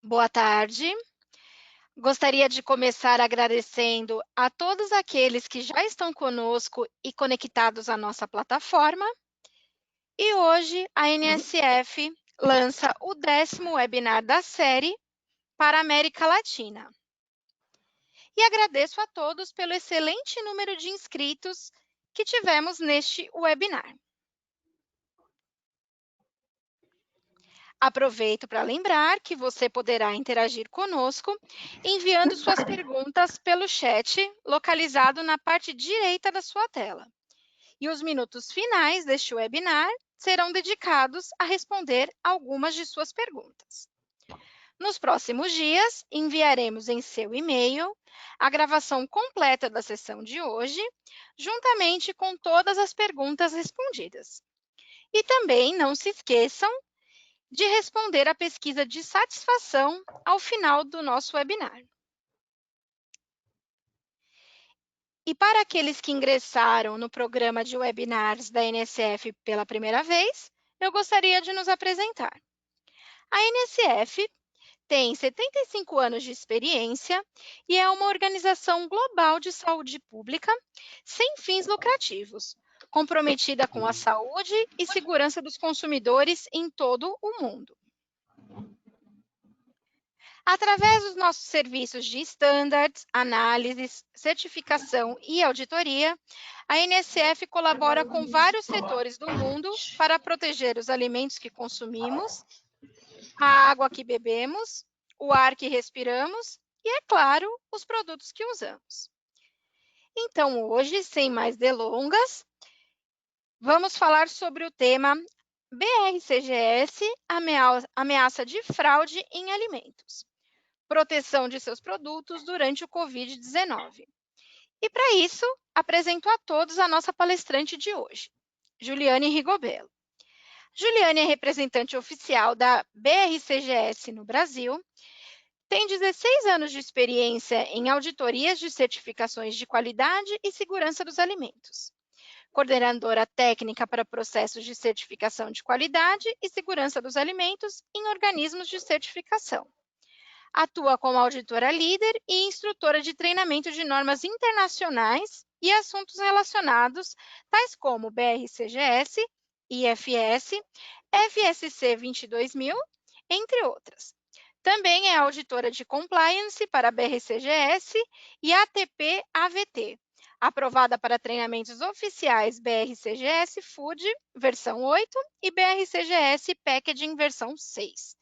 Boa tarde. Gostaria de começar agradecendo a todos aqueles que já estão conosco e conectados à nossa plataforma. E hoje a NSF lança o 10º webinar da série para a América Latina. E agradeço a todos pelo excelente número de inscritos que tivemos neste webinar. Aproveito para lembrar que você poderá interagir conosco enviando suas perguntas pelo chat localizado na parte direita da sua tela. E os minutos finais deste webinar serão dedicados a responder algumas de suas perguntas. Nos próximos dias, enviaremos em seu e-mail a gravação completa da sessão de hoje, juntamente com todas as perguntas respondidas. E também não se esqueçam de responder à pesquisa de satisfação ao final do nosso webinar. E para aqueles que ingressaram no programa de webinars da NSF pela primeira vez, eu gostaria de nos apresentar. A NSF tem 75 anos de experiência e é uma organização global de saúde pública sem fins lucrativos, comprometida com a saúde e segurança dos consumidores em todo o mundo. Através dos nossos serviços de standards, análises, certificação e auditoria, a NSF colabora com vários setores do mundo para proteger os alimentos que consumimos, a água que bebemos, o ar que respiramos e, é claro, os produtos que usamos. Então, hoje, sem mais delongas, vamos falar sobre o tema BRCGS, ameaça de fraude em alimentos. Proteção de seus produtos durante o Covid-19. E para isso, apresento a todos a nossa palestrante de hoje, Juliane Rigobello. Juliane é representante oficial da BRCGS no Brasil, tem 16 anos de experiência em auditorias de certificações de qualidade e segurança dos alimentos. Coordenadora técnica para processos de certificação de qualidade e segurança dos alimentos em organismos de certificação. Atua como auditora líder e instrutora de treinamento de normas internacionais e assuntos relacionados, tais como BRCGS, IFS, FSC 22000, entre outras. Também é auditora de compliance para BRCGS e ATP-AVT, aprovada para treinamentos oficiais BRCGS Food, versão 8, e BRCGS Packaging, versão 6.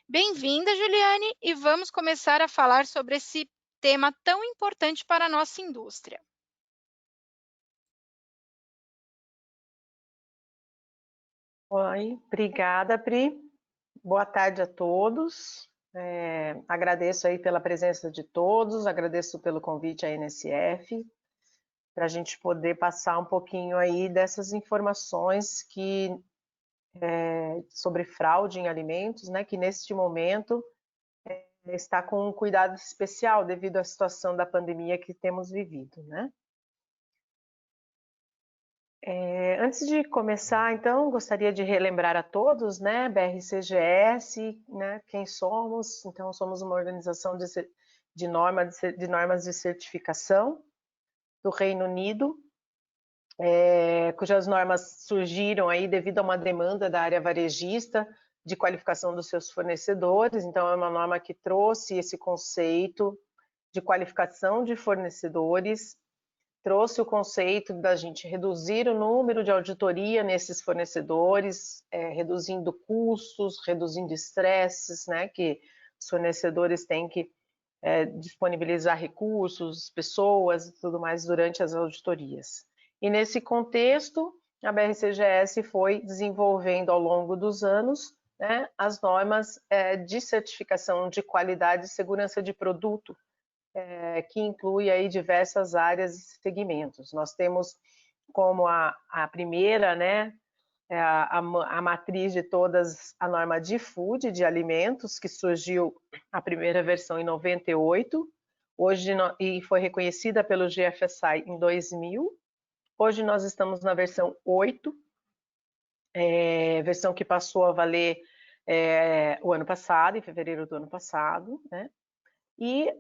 Bem-vinda, Juliane, e vamos começar a falar sobre esse tema tão importante para a nossa indústria. Oi, obrigada, Pri. Boa tarde a todos. Agradeço aí pela presença de todos, agradeço pelo convite à NSF, para a gente poder passar um pouquinho aí dessas informações sobre fraude em alimentos, né, que neste momento está com um cuidado especial devido à situação da pandemia que temos vivido, né? Antes de começar, então, gostaria de relembrar a todos, né, BRCGS, né, quem somos. Então, somos uma organização de normas de certificação do Reino Unido, cujas normas surgiram aí devido a uma demanda da área varejista de qualificação dos seus fornecedores. Então, é uma norma que trouxe esse conceito de qualificação de fornecedores, trouxe o conceito da gente reduzir o número de auditoria nesses fornecedores, reduzindo custos, reduzindo estresses, né, que os fornecedores têm que disponibilizar recursos, pessoas e tudo mais durante as auditorias. E nesse contexto, a BRCGS foi desenvolvendo ao longo dos anos, né, as normas de certificação de qualidade e segurança de produto, que inclui aí diversas áreas e segmentos. Nós temos como a primeira, né, a matriz de todas, a norma de food, de alimentos, que surgiu a primeira versão em 98, e foi reconhecida pelo GFSI em 2000. Hoje nós estamos na versão 8, versão que passou a valer o ano passado, em fevereiro do ano passado, né? E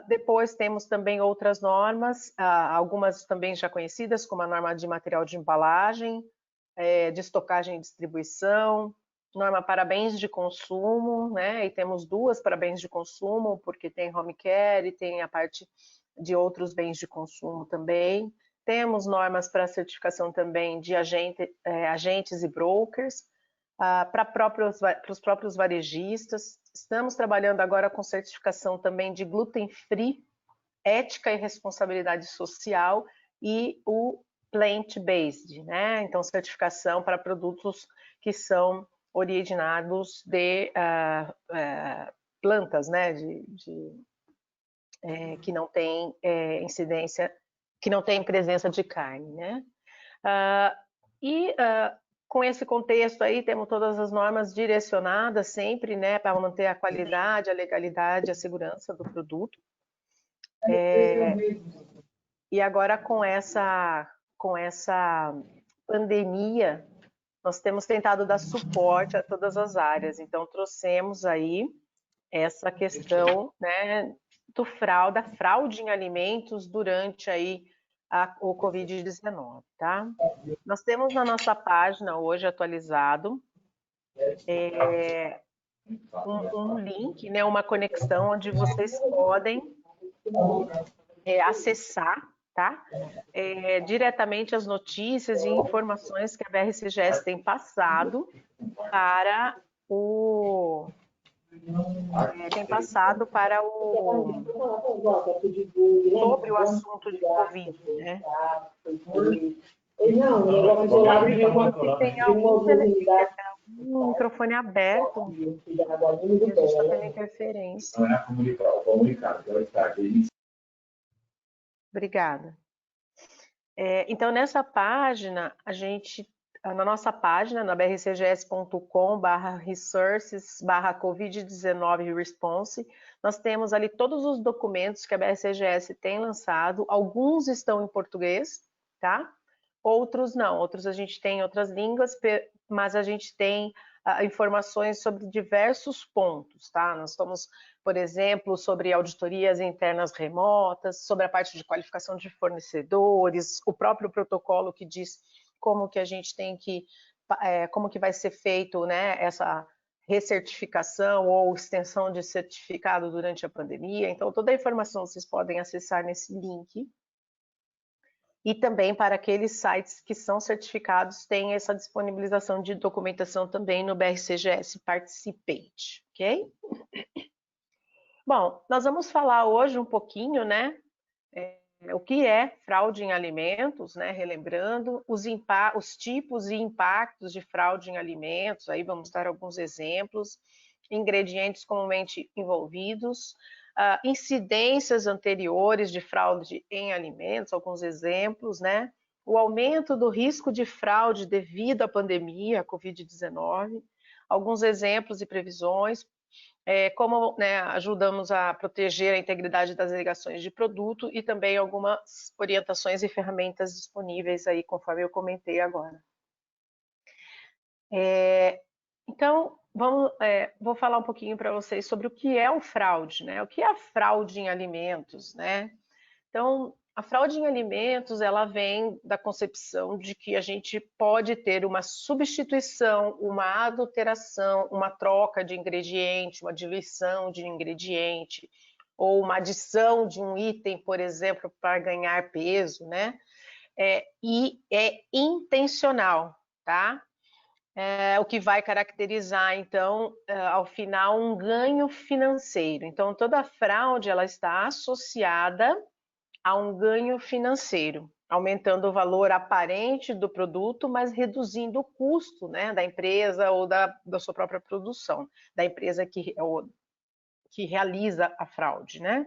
depois temos também outras normas, algumas também já conhecidas, como a norma de material de embalagem, de estocagem e distribuição, norma para bens de consumo, né? E temos duas para bens de consumo, porque tem home care e tem a parte de outros bens de consumo também. Temos normas para certificação também de agentes e brokers, para os próprios varejistas. Estamos trabalhando agora com certificação também de gluten free, ética e responsabilidade social e o plant-based, né? Então, certificação para produtos que são originados de plantas, né? Que não tem incidência, que não tem presença de carne, né? Com esse contexto aí, temos todas as normas direcionadas sempre, né, para manter a qualidade, a legalidade, a segurança do produto. E agora com essa pandemia, nós temos tentado dar suporte a todas as áreas. Então, trouxemos aí essa questão, né, da fraude em alimentos durante aí o Covid-19, tá? Nós temos na nossa página hoje atualizado um link, né, uma conexão onde vocês podem acessar, tá? Diretamente as notícias e informações que a BRCGS tem passado para o sobre o assunto de Covid, né? Tem algum microfone aberto e a gente está tendo interferência. Não é comunicar. Obrigada. Então, nessa página, na nossa página, na brcgs.com/resources/covid19 response, nós temos ali todos os documentos que a BRCGS tem lançado. Alguns estão em português, tá? Outros não, outros a gente tem em outras línguas, mas a gente tem informações sobre diversos pontos, tá? Nós estamos, por exemplo, sobre auditorias internas remotas, sobre a parte de qualificação de fornecedores, o próprio protocolo que diz como que a gente tem que, como que vai ser feito, né, essa recertificação ou extensão de certificado durante a pandemia. Então, toda a informação vocês podem acessar nesse link. E também para aqueles sites que são certificados, tem essa disponibilização de documentação também no BRCGS Participate, ok? Bom, nós vamos falar hoje um pouquinho, né, o que é fraude em alimentos, né, relembrando os tipos e impactos de fraude em alimentos, aí vamos dar alguns exemplos, ingredientes comumente envolvidos, incidências anteriores de fraude em alimentos, alguns exemplos, né? O aumento do risco de fraude devido à pandemia, a Covid-19, alguns exemplos e previsões, como, né, ajudamos a proteger a integridade das ligações de produto e também algumas orientações e ferramentas disponíveis aí, conforme eu comentei agora. Então, vou falar um pouquinho para vocês sobre o que é o fraude, né? O que é a fraude em alimentos, né? Então, a fraude em alimentos, ela vem da concepção de que a gente pode ter uma substituição, uma adulteração, uma troca de ingrediente, uma diluição de ingrediente, ou uma adição de um item, por exemplo, para ganhar peso, né? E é intencional, tá? O que vai caracterizar, então, ao final, um ganho financeiro. Então, toda fraude, ela está associada a um ganho financeiro, aumentando o valor aparente do produto, mas reduzindo o custo, né, da empresa ou da sua própria produção, da empresa que realiza a fraude, né?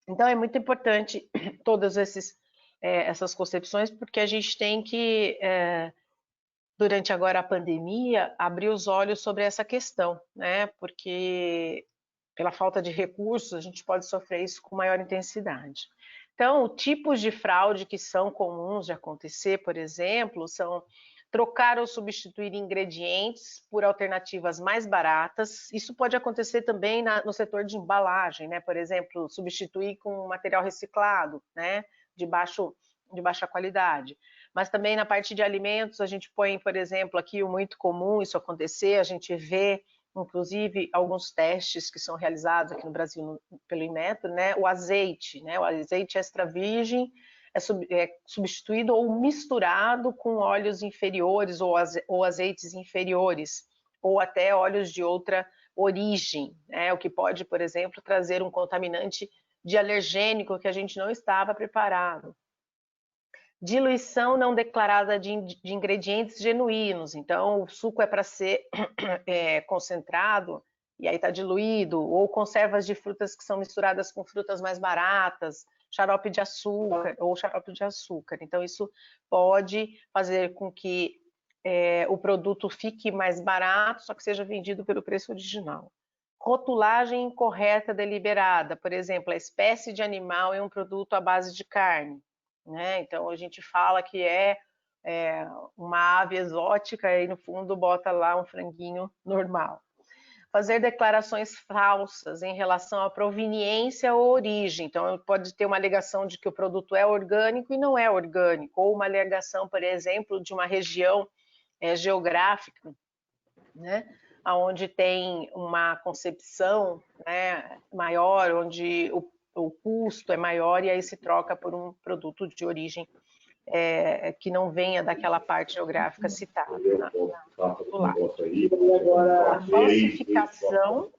Então, é muito importante todas essas concepções, porque a gente tem que durante agora a pandemia, abrir os olhos sobre essa questão, né? Porque pela falta de recursos, a gente pode sofrer isso com maior intensidade. Então, tipos de fraude que são comuns de acontecer, por exemplo, são trocar ou substituir ingredientes por alternativas mais baratas. Isso pode acontecer também no setor de embalagem, né? Por exemplo, substituir com material reciclado, né? De baixa qualidade. Mas também na parte de alimentos, a gente põe, por exemplo, aqui o muito comum isso acontecer, a gente vê, inclusive, alguns testes que são realizados aqui no Brasil pelo Inmetro, né? O azeite extra virgem é substituído ou misturado com óleos inferiores ou azeites inferiores, ou até óleos de outra origem, né? O que pode, por exemplo, trazer um contaminante de alergênico que a gente não estava preparado. Diluição não declarada de ingredientes genuínos, então o suco é para ser concentrado e aí está diluído, ou conservas de frutas que são misturadas com frutas mais baratas, xarope de açúcar, então isso pode fazer com que o produto fique mais barato, só que seja vendido pelo preço original. Rotulagem incorreta deliberada, por exemplo, a espécie de animal em um produto à base de carne, né? Então a gente fala que é uma ave exótica e no fundo bota lá um franguinho normal. Fazer declarações falsas em relação à proveniência ou origem. Então pode ter uma alegação de que o produto é orgânico e não é orgânico, ou uma alegação, por exemplo, de uma região geográfica, né? Onde tem uma concepção, né, maior, onde o custo é maior e aí se troca por um produto de origem que não venha daquela parte geográfica citada. A falsificação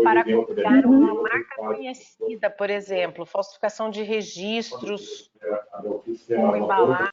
para copiar uma marca conhecida, por exemplo, falsificação de registros, como embalagem.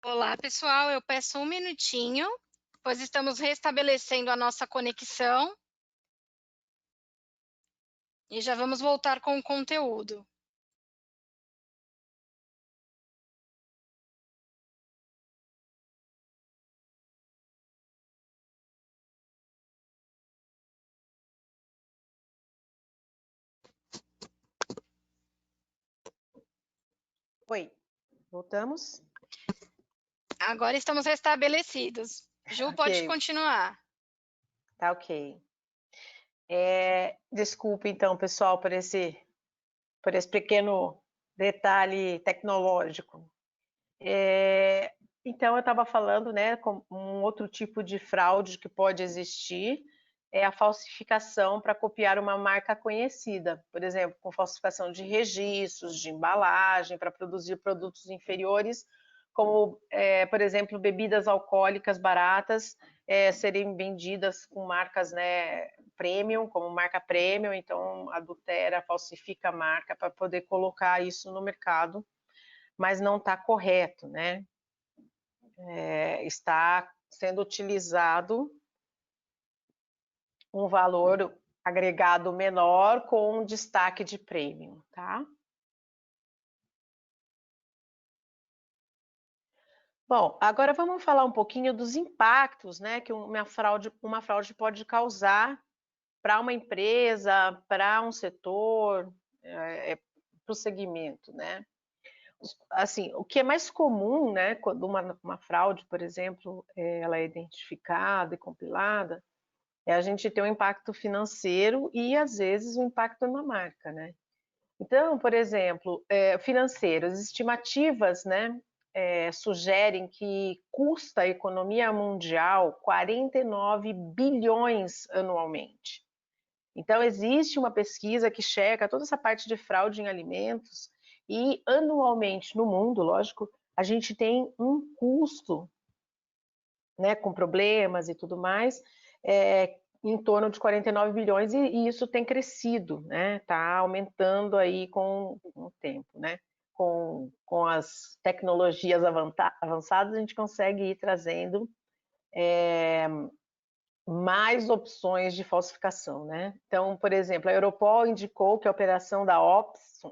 Olá, pessoal, eu peço um minutinho, pois estamos restabelecendo a nossa conexão e já vamos voltar com o conteúdo. Oi, voltamos? Agora estamos restabelecidos. Ju, pode continuar. Tá ok. Desculpe, então, pessoal, por esse pequeno detalhe tecnológico. Então, eu estava falando, né, com um outro tipo de fraude que pode existir, é a falsificação para copiar uma marca conhecida, por exemplo, com falsificação de registros, de embalagem, para produzir produtos inferiores, como, por exemplo, bebidas alcoólicas baratas serem vendidas com marcas, né, premium, como marca premium, então adultera, falsifica a marca para poder colocar isso no mercado, mas não está correto, né? Está sendo utilizado um valor agregado menor com um destaque de premium, tá? Bom, agora vamos falar um pouquinho dos impactos, né, que uma fraude pode causar para uma empresa, para um setor, para o segmento, né? Assim, o que é mais comum, né, quando uma fraude, por exemplo, ela é identificada e compilada, é a gente ter um impacto financeiro e, às vezes, um impacto na marca, né? Então, por exemplo, financeiros, estimativas, né, sugerem que custa à economia mundial 49 bilhões anualmente. Então, existe uma pesquisa que checa toda essa parte de fraude em alimentos e, anualmente, no mundo, lógico, a gente tem um custo, né, com problemas e tudo mais, em torno de 49 bilhões, e isso tem crescido, né? Está aumentando aí com o tempo, né? Com as tecnologias avançadas, a gente consegue ir trazendo mais opções de falsificação, né? Então, por exemplo, a Europol indicou que a operação da Ops,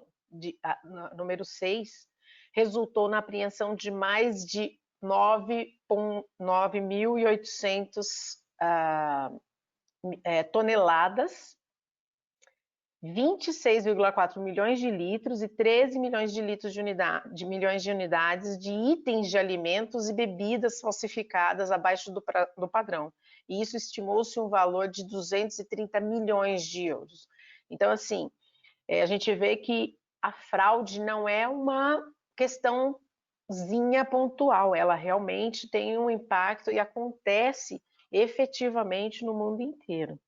número 6, resultou na apreensão de mais de 9.800 toneladas, 26,4 milhões de litros e 13 milhões de litros milhões de unidades de itens de alimentos e bebidas falsificadas abaixo do padrão. E isso estimou-se um valor de 230 milhões de euros. Então, assim, a gente vê que a fraude não é uma questãozinha pontual, ela realmente tem um impacto e acontece efetivamente no mundo inteiro.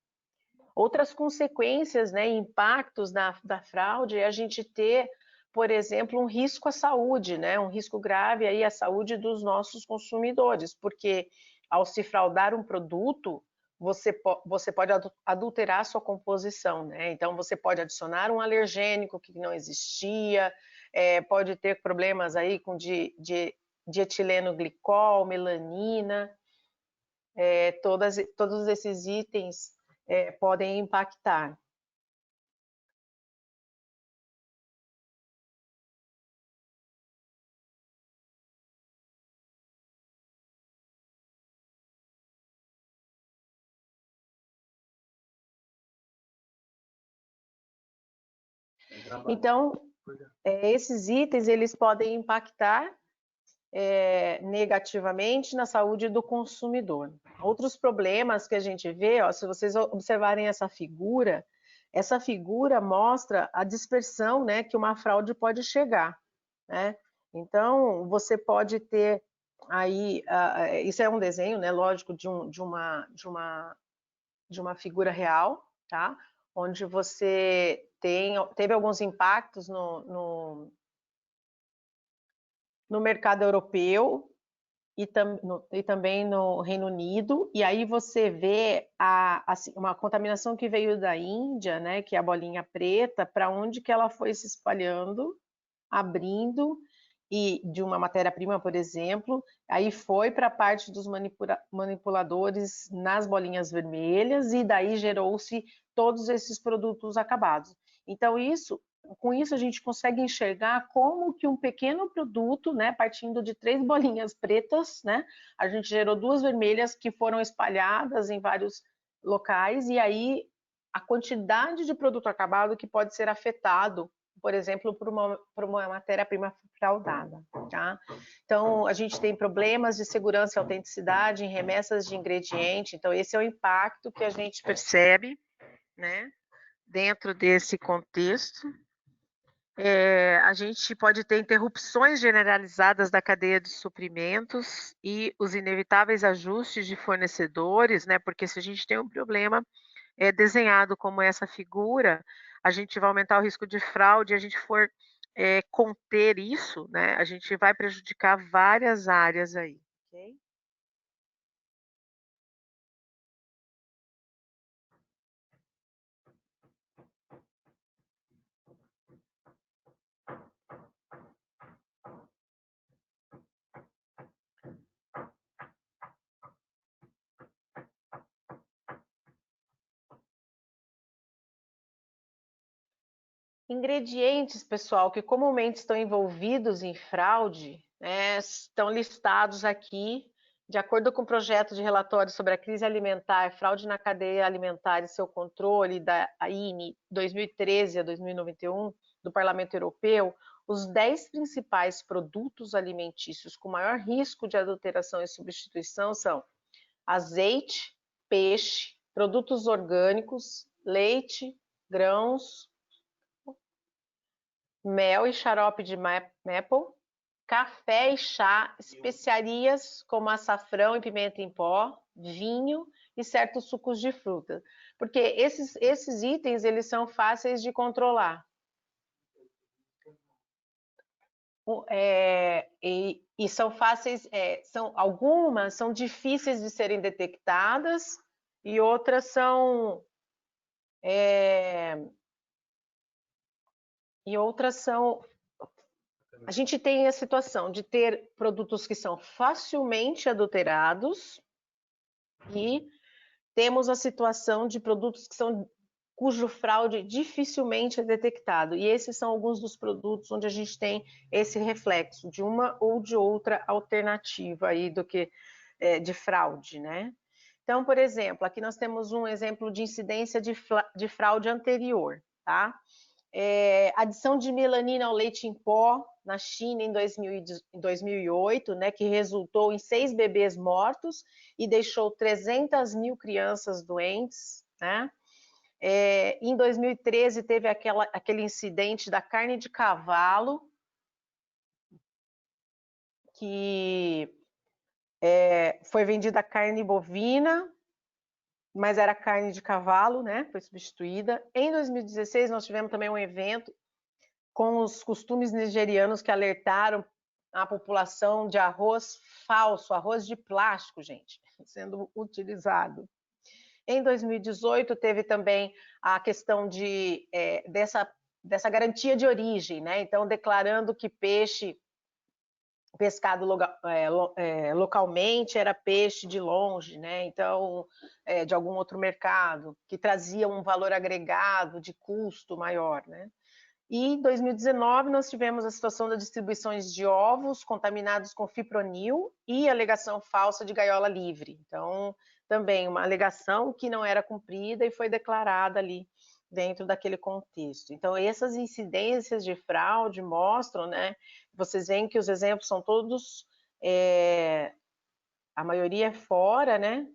Outras consequências, né, impactos da fraude é a gente ter, por exemplo, um risco à saúde, né, um risco grave aí à saúde dos nossos consumidores, porque ao se fraudar um produto, você pode adulterar a sua composição, né? Então você pode adicionar um alergênico que não existia, pode ter problemas aí com de etileno glicol, melanina, todos esses itens podem impactar. Então, esses itens eles podem impactar negativamente na saúde do consumidor. Outros problemas que a gente vê, ó, se vocês observarem essa figura mostra a dispersão, né, que uma fraude pode chegar, né? Então, você pode ter aí, isso é um desenho, né, lógico, de uma figura real, tá? Onde você teve alguns impactos no mercado europeu e também no Reino Unido, e aí você vê assim, uma contaminação que veio da Índia, né, que é a bolinha preta, para onde que ela foi se espalhando, abrindo, e de uma matéria-prima, por exemplo, aí foi para a parte dos manipuladores nas bolinhas vermelhas, e daí gerou-se todos esses produtos acabados. Então, com isso a gente consegue enxergar como que um pequeno produto, né, partindo de 3 bolinhas pretas, né, a gente gerou 2 vermelhas que foram espalhadas em vários locais, e aí a quantidade de produto acabado que pode ser afetado, por exemplo, por uma matéria-prima fraudada, tá? Então, a gente tem problemas de segurança e autenticidade em remessas de ingrediente, então esse é o impacto que a gente percebe, né, dentro desse contexto. A gente pode ter interrupções generalizadas da cadeia de suprimentos e os inevitáveis ajustes de fornecedores, né? Porque se a gente tem um problema desenhado como essa figura, a gente vai aumentar o risco de fraude, a gente for conter isso, né? A gente vai prejudicar várias áreas aí, ok? Ingredientes, pessoal, que comumente estão envolvidos em fraude, né, estão listados aqui, de acordo com o projeto de relatório sobre a crise alimentar, fraude na cadeia alimentar e seu controle, da INE 2013 a 2091, do Parlamento Europeu, os 10 principais produtos alimentícios com maior risco de adulteração e substituição são azeite, peixe, produtos orgânicos, leite, grãos, mel e xarope de maple, café e chá, especiarias como açafrão e pimenta em pó, vinho e certos sucos de fruta. Porque esses itens, eles são fáceis de controlar. E são fáceis, algumas são difíceis de serem detectadas e outras são... A gente tem a situação de ter produtos que são facilmente adulterados e temos a situação de produtos cujo fraude dificilmente é detectado. E esses são alguns dos produtos onde a gente tem esse reflexo de uma ou de outra alternativa aí de fraude, né? Então, por exemplo, aqui nós temos um exemplo de incidência de fraude anterior, tá? Adição de melanina ao leite em pó na China em 2008, né, que resultou em 6 bebês mortos e deixou 300 mil crianças doentes, né? Em 2013 teve aquele incidente da carne de cavalo, que foi vendida carne bovina, mas era carne de cavalo, né? Foi substituída. Em 2016 nós tivemos também um evento com os costumes nigerianos que alertaram a população de arroz falso, arroz de plástico, gente, sendo utilizado. Em 2018 teve também a questão dessa garantia de origem, né? Então declarando que peixe pescado localmente era peixe de longe, né? Então, de algum outro mercado, que trazia um valor agregado de custo maior, né? E em 2019 nós tivemos a situação das distribuições de ovos contaminados com fipronil e alegação falsa de gaiola livre. Então, também uma alegação que não era cumprida e foi declarada ali dentro daquele contexto. Então, essas incidências de fraude mostram, né? Vocês veem que os exemplos são todos, a maioria é fora, né?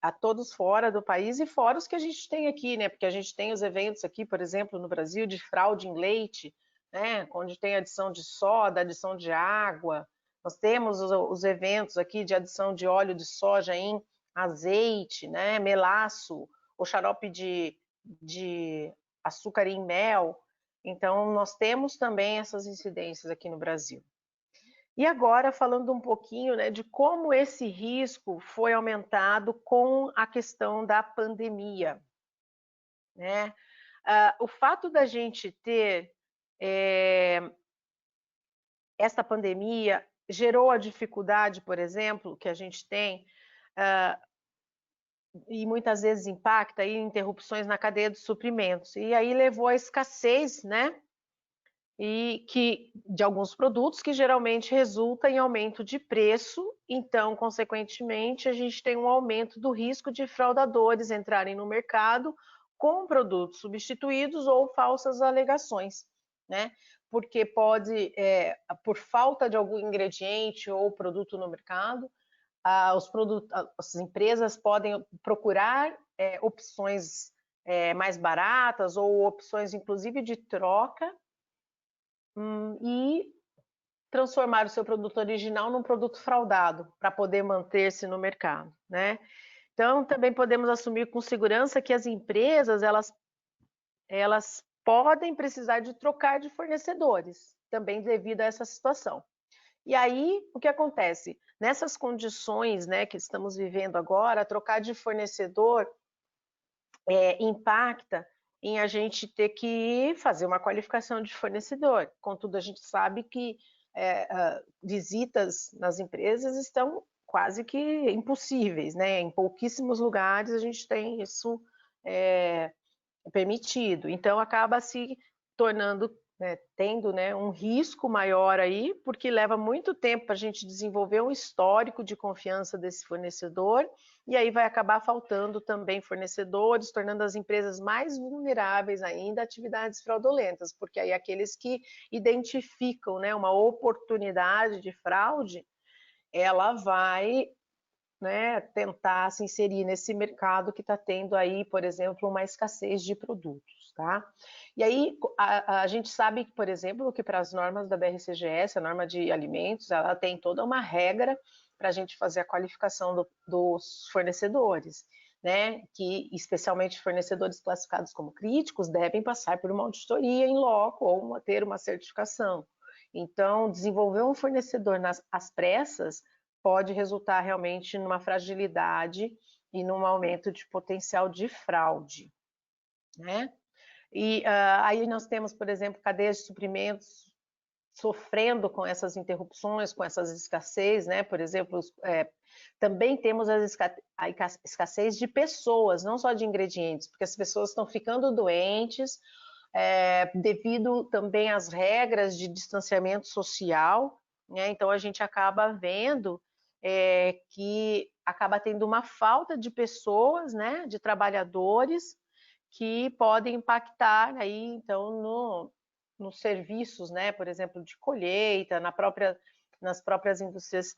A todos fora do país e fora os que a gente tem aqui, né? Porque a gente tem os eventos aqui, por exemplo, no Brasil, de fraude em leite, né? Onde tem adição de soda, adição de água. Nós temos os eventos aqui de adição de óleo de soja em azeite, né? Melaço, ou xarope de açúcar em mel. Então, nós temos também essas incidências aqui no Brasil. E agora, falando um pouquinho, né, de como esse risco foi aumentado com a questão da pandemia, né? O fato da gente ter essa pandemia gerou a dificuldade, por exemplo, que a gente tem, e muitas vezes impacta aí interrupções na cadeia de suprimentos, e aí levou à escassez, né, de alguns produtos, que geralmente resulta em aumento de preço. Então, consequentemente, a gente tem um aumento do risco de fraudadores entrarem no mercado com produtos substituídos ou falsas alegações, né? Porque pode, por falta de algum ingrediente ou produto no mercado, as empresas podem procurar opções mais baratas ou opções, inclusive, de troca, e transformar o seu produto original num produto fraudado para poder manter-se no mercado, né? Então, também podemos assumir com segurança que as empresas, elas podem precisar de trocar de fornecedores, também devido a essa situação. E aí, o que acontece? Nessas condições, né, que estamos vivendo agora, trocar de fornecedor impacta em a gente ter que fazer uma qualificação de fornecedor. Contudo, a gente sabe que visitas nas empresas estão quase que impossíveis, né? Em pouquíssimos lugares a gente tem isso permitido. Então, acaba se tornando, né, tendo, né, um risco maior aí, porque leva muito tempo para a gente desenvolver um histórico de confiança desse fornecedor, e aí vai acabar faltando também fornecedores, tornando as empresas mais vulneráveis ainda a atividades fraudulentas, porque aí aqueles que identificam, né, uma oportunidade de fraude, ela vai, né, tentar se inserir nesse mercado que está tendo aí, por exemplo, uma escassez de produtos, tá? E aí a gente sabe, por exemplo, que para as normas da BRCGS, a norma de alimentos, ela tem toda uma regra para a gente fazer a qualificação dos fornecedores, né? Que especialmente fornecedores classificados como críticos devem passar por uma auditoria em loco ou ter uma certificação. Então, desenvolver um fornecedor às pressas pode resultar realmente numa fragilidade e num aumento de potencial de fraude, né? E aí nós temos, por exemplo, cadeias de suprimentos sofrendo com essas interrupções, com essas escassez, né? Por exemplo, também temos a escassez de pessoas, não só de ingredientes, porque as pessoas estão ficando doentes devido também às regras de distanciamento social, né? Então a gente acaba vendo que acaba tendo uma falta de pessoas, né, de trabalhadores que podem impactar aí então nos serviços, né, por exemplo, de colheita, nas próprias indústrias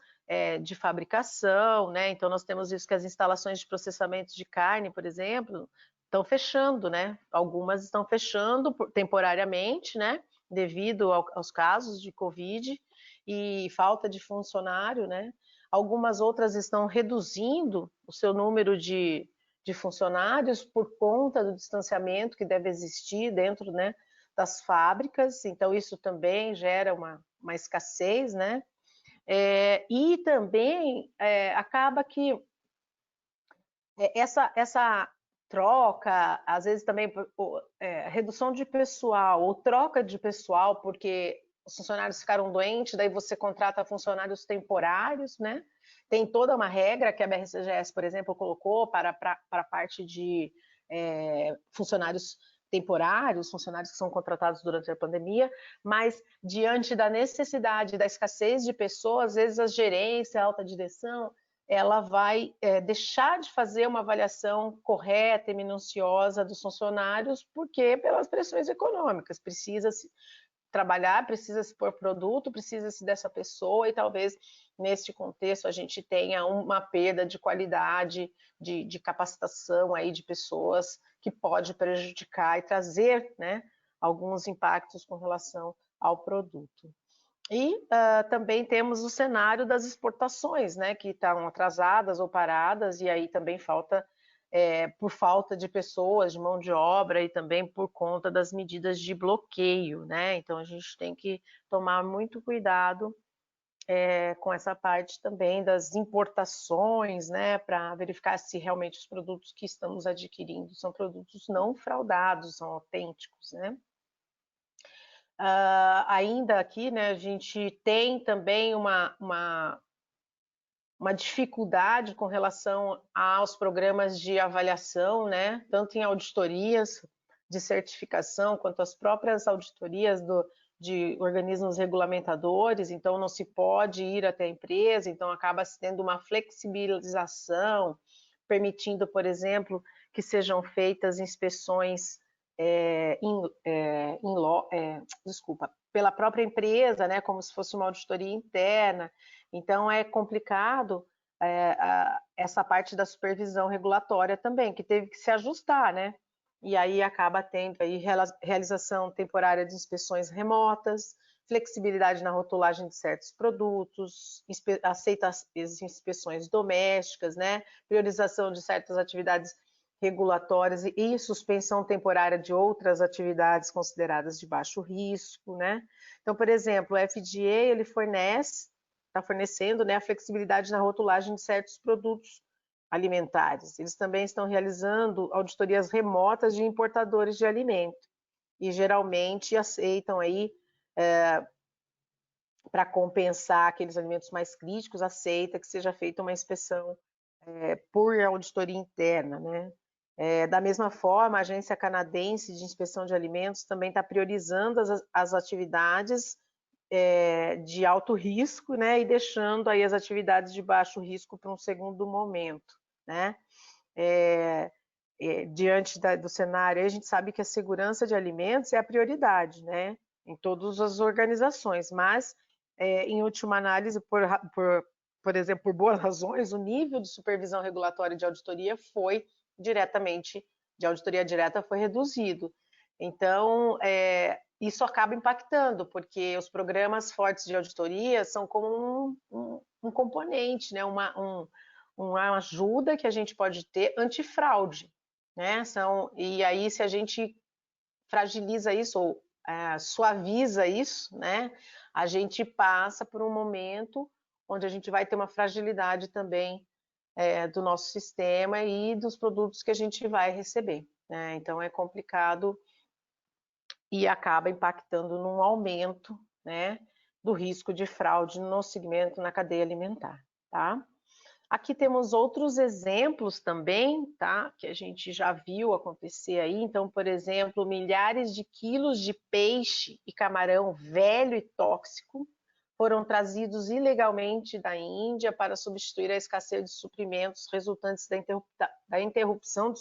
de fabricação, né? Então nós temos isso que as instalações de processamento de carne, por exemplo, estão fechando, né? Algumas estão fechando temporariamente, né? Devido aos casos de Covid e falta de funcionário, né? Algumas outras estão reduzindo o seu número de funcionários por conta do distanciamento que deve existir dentro, né, das fábricas. Então isso também gera uma escassez, né? E também acaba que essa troca, às vezes também redução de pessoal ou troca de pessoal, porque os funcionários ficaram doentes, daí você contrata funcionários temporários, né? Tem toda uma regra que a BRCGS, por exemplo, colocou para a parte de funcionários temporários, funcionários que são contratados durante a pandemia, mas diante da necessidade, da escassez de pessoas, às vezes a gerência, a alta direção, ela vai deixar de fazer uma avaliação correta e minuciosa dos funcionários, porque pelas pressões econômicas, precisa-se trabalhar, precisa-se pôr produto, precisa-se dessa pessoa, e talvez neste contexto a gente tenha uma perda de qualidade, de capacitação aí de pessoas, que pode prejudicar e trazer, né, alguns impactos com relação ao produto. E também temos o cenário das exportações, né, que estão atrasadas ou paradas, e aí também falta, por falta de pessoas, de mão de obra, e também por conta das medidas de bloqueio, né? Então a gente tem que tomar muito cuidado com essa parte também das importações, né, para verificar se realmente os produtos que estamos adquirindo são produtos não fraudados, são autênticos, né? Ainda aqui, né, a gente tem também uma dificuldade com relação aos programas de avaliação, né, tanto em auditorias de certificação, quanto as próprias auditorias de organismos regulamentadores. Então não se pode ir até a empresa, então acaba tendo uma flexibilização, permitindo, por exemplo, que sejam feitas inspeções pela própria empresa, né, como se fosse uma auditoria interna. Então é complicado essa parte da supervisão regulatória também, que teve que se ajustar, né? E aí acaba tendo aí realização temporária de inspeções remotas, flexibilidade na rotulagem de certos produtos, aceita as inspeções domésticas, né? Priorização de certas atividades regulatórias e suspensão temporária de outras atividades consideradas de baixo risco, né? Então, por exemplo, o FDA, ele está fornecendo, né, a flexibilidade na rotulagem de certos produtos alimentares. Eles também estão realizando auditorias remotas de importadores de alimento e geralmente aceitam aí, para compensar aqueles alimentos mais críticos, aceita que seja feita uma inspeção por auditoria interna, né? Da mesma forma, a Agência Canadense de Inspeção de Alimentos também está priorizando as atividades de alto risco, né, e deixando aí as atividades de baixo risco para um segundo momento, né? Diante do cenário, a gente sabe que a segurança de alimentos é a prioridade, né, em todas as organizações, mas, em última análise, por exemplo, por boas razões, o nível de supervisão regulatória de auditoria de auditoria direta foi reduzido. Então, isso acaba impactando, porque os programas fortes de auditoria são como um componente, né, uma ajuda que a gente pode ter antifraude, né? E aí, se a gente fragiliza isso ou suaviza isso, né, a gente passa por um momento onde a gente vai ter uma fragilidade também do nosso sistema e dos produtos que a gente vai receber, né? Então é complicado e acaba impactando num aumento, né, do risco de fraude no segmento, na cadeia alimentar, tá? Aqui temos outros exemplos também, tá? Que a gente já viu acontecer aí. Então, por exemplo, milhares de quilos de peixe e camarão velho e tóxico foram trazidos ilegalmente da Índia para substituir a escassez de suprimentos resultantes da interrupção,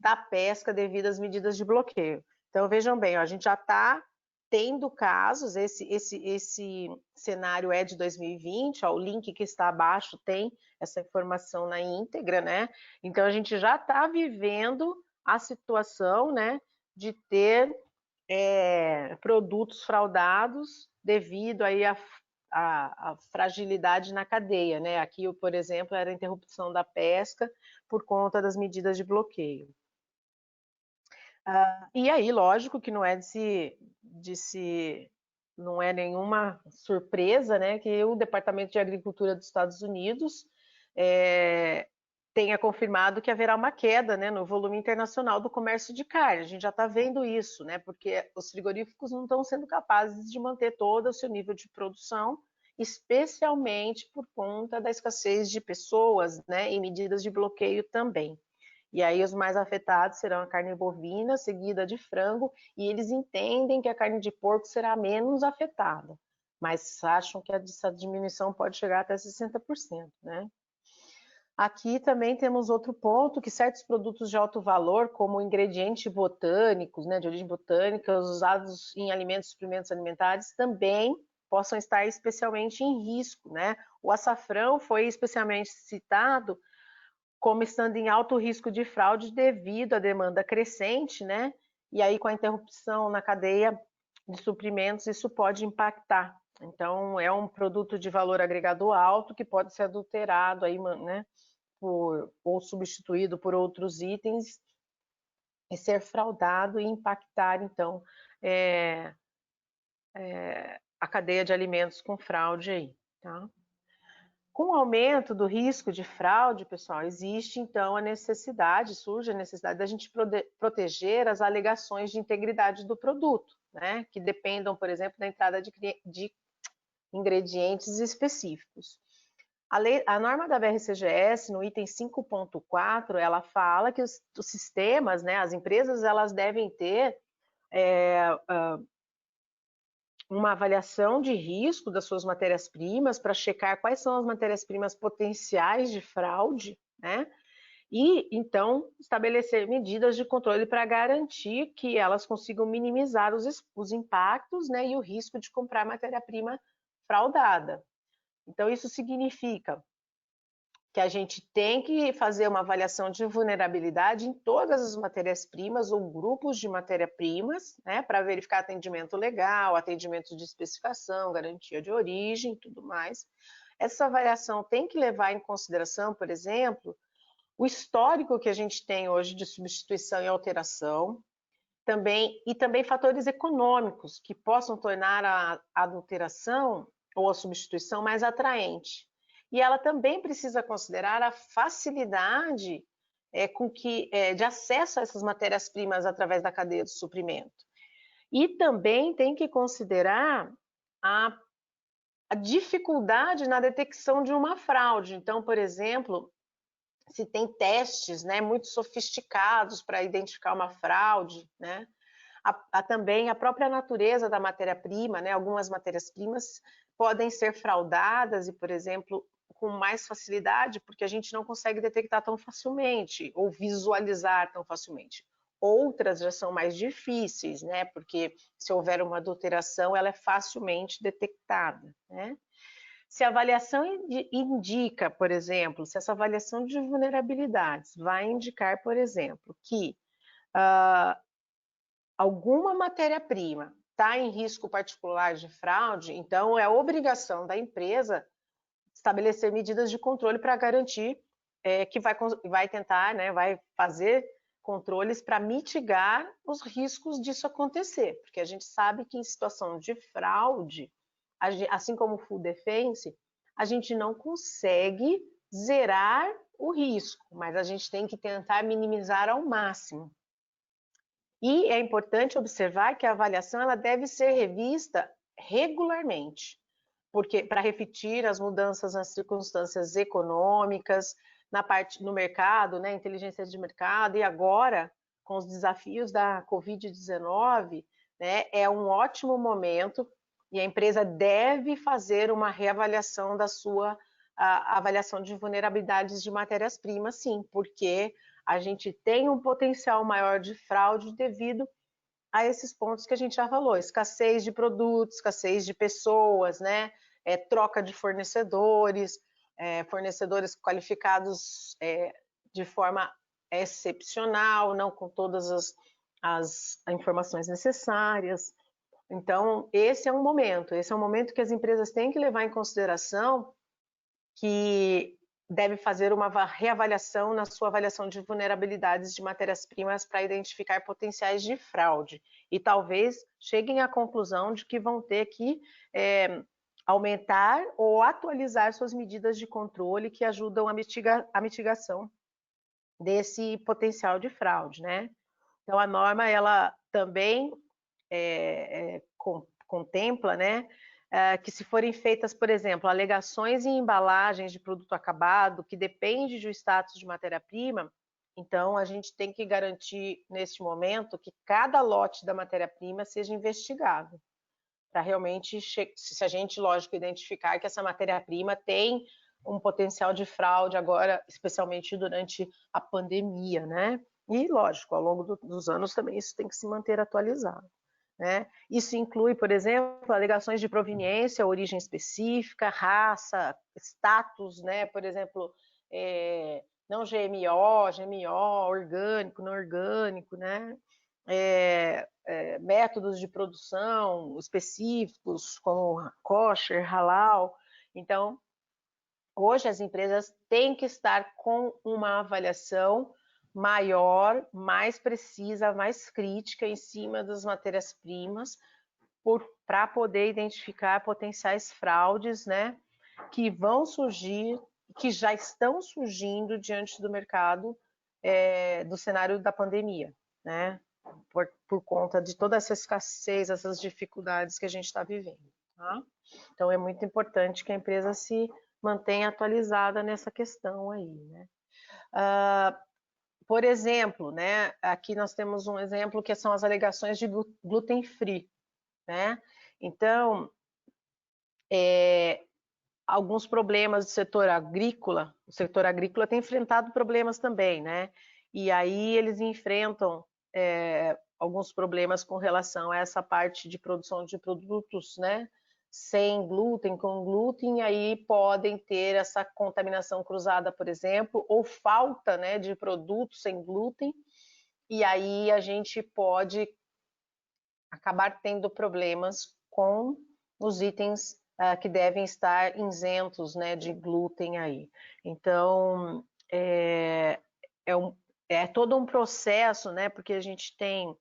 da pesca devido às medidas de bloqueio. Então, vejam bem, ó, a gente já está tendo casos, esse cenário é de 2020, ó, o link que está abaixo tem essa informação na íntegra, né? Então, a gente já está vivendo a situação, né, de ter produtos fraudados devido aí a fragilidade na cadeia, né? Aqui, por exemplo, era a interrupção da pesca por conta das medidas de bloqueio. E aí, lógico que não é não é nenhuma surpresa, né, que o Departamento de Agricultura dos Estados Unidos tenha confirmado que haverá uma queda, né, no volume internacional do comércio de carne. A gente já está vendo isso, né, porque os frigoríficos não estão sendo capazes de manter todo o seu nível de produção, especialmente por conta da escassez de pessoas, né, e medidas de bloqueio também. E aí os mais afetados serão a carne bovina, seguida de frango, e eles entendem que a carne de porco será menos afetada, mas acham que essa diminuição pode chegar até 60%, né? Aqui também temos outro ponto, que certos produtos de alto valor, como ingredientes botânicos, né, de origem botânica, usados em alimentos e suplementos alimentares, também possam estar especialmente em risco, né? O açafrão foi especialmente citado como estando em alto risco de fraude devido à demanda crescente, né? E aí, com a interrupção na cadeia de suprimentos, isso pode impactar. Então, é um produto de valor agregado alto que pode ser adulterado aí, né? Ou substituído por outros itens e ser fraudado e impactar, então, a cadeia de alimentos com fraude aí, tá? Com o aumento do risco de fraude, pessoal, existe então surge a necessidade da gente proteger as alegações de integridade do produto, né? Que dependam, por exemplo, da entrada de ingredientes específicos. A norma da BRCGS, no item 5.4, ela fala que os sistemas, né, as empresas, elas devem ter uma avaliação de risco das suas matérias-primas para checar quais são as matérias-primas potenciais de fraude, né? E, então, estabelecer medidas de controle para garantir que elas consigam minimizar os impactos, né, e o risco de comprar matéria-prima fraudada. Então, isso significa que a gente tem que fazer uma avaliação de vulnerabilidade em todas as matérias-primas ou grupos de matéria-primas, né, para verificar atendimento legal, atendimento de especificação, garantia de origem e tudo mais. Essa avaliação tem que levar em consideração, por exemplo, o histórico que a gente tem hoje de substituição e alteração, e também fatores econômicos que possam tornar a adulteração ou a substituição mais atraente. E ela também precisa considerar a facilidade de acesso a essas matérias-primas através da cadeia de suprimento. E também tem que considerar a dificuldade na detecção de uma fraude. Então, por exemplo, se tem testes, né, muito sofisticados para identificar uma fraude, né? Também a própria natureza da matéria-prima, né? Algumas matérias-primas podem ser fraudadas e, por exemplo, com mais facilidade, porque a gente não consegue detectar tão facilmente ou visualizar tão facilmente. Outras já são mais difíceis, né? Porque se houver uma adulteração, ela é facilmente detectada, né? Se a avaliação indica, por exemplo, se essa avaliação de vulnerabilidades vai indicar, por exemplo, que alguma matéria-prima está em risco particular de fraude, então é obrigação da empresa estabelecer medidas de controle para garantir que vai tentar, né, vai fazer controles para mitigar os riscos disso acontecer, porque a gente sabe que em situação de fraude, assim como o Full Defense, a gente não consegue zerar o risco, mas a gente tem que tentar minimizar ao máximo. E é importante observar que a avaliação ela deve ser revista regularmente, porque para refletir as mudanças nas circunstâncias econômicas, na parte no mercado, né, inteligência de mercado, e agora com os desafios da Covid-19, né, é um ótimo momento e a empresa deve fazer uma reavaliação da sua avaliação de vulnerabilidades de matérias-primas, sim, porque a gente tem um potencial maior de fraude devido a esses pontos que a gente já falou, escassez de produtos, escassez de pessoas, né? Troca de fornecedores, fornecedores qualificados de forma excepcional, não com todas as informações necessárias. Então, esse é um momento que as empresas têm que levar em consideração que deve fazer uma reavaliação na sua avaliação de vulnerabilidades de matérias-primas para identificar potenciais de fraude. E talvez cheguem à conclusão de que vão ter que aumentar ou atualizar suas medidas de controle que ajudam a mitigação desse potencial de fraude, né? Então, a norma, ela também contempla, né, que se forem feitas, por exemplo, alegações em embalagens de produto acabado, que depende do status de matéria-prima, então a gente tem que garantir, neste momento, que cada lote da matéria-prima seja investigado, para realmente, se a gente, lógico, identificar que essa matéria-prima tem um potencial de fraude agora, especialmente durante a pandemia, né? E, lógico, ao longo dos anos também isso tem que se manter atualizado. Né? Isso inclui, por exemplo, alegações de proveniência, origem específica, raça, status, né? Por exemplo, não GMO, GMO, orgânico, não orgânico, né? Métodos de produção específicos, como kosher, halal. Então, hoje as empresas têm que estar com uma avaliação maior, mais precisa, mais crítica em cima das matérias-primas, para poder identificar potenciais fraudes, né, que vão surgir, que já estão surgindo diante do mercado, do cenário da pandemia, né, por conta de toda essa escassez, essas dificuldades que a gente está vivendo. Tá? Então, é muito importante que a empresa se mantenha atualizada nessa questão aí, né. Por exemplo, né, aqui nós temos um exemplo que são as alegações de gluten free, né? Então, alguns problemas do setor agrícola, o setor agrícola tem enfrentado problemas também, né? E aí eles enfrentam alguns problemas com relação a essa parte de produção de produtos, né? Sem glúten, com glúten, e aí podem ter essa contaminação cruzada, por exemplo, ou falta, né, de produtos sem glúten, e aí a gente pode acabar tendo problemas com os itens que devem estar isentos, né, de glúten aí. Então, é todo um processo, né, porque a gente tem,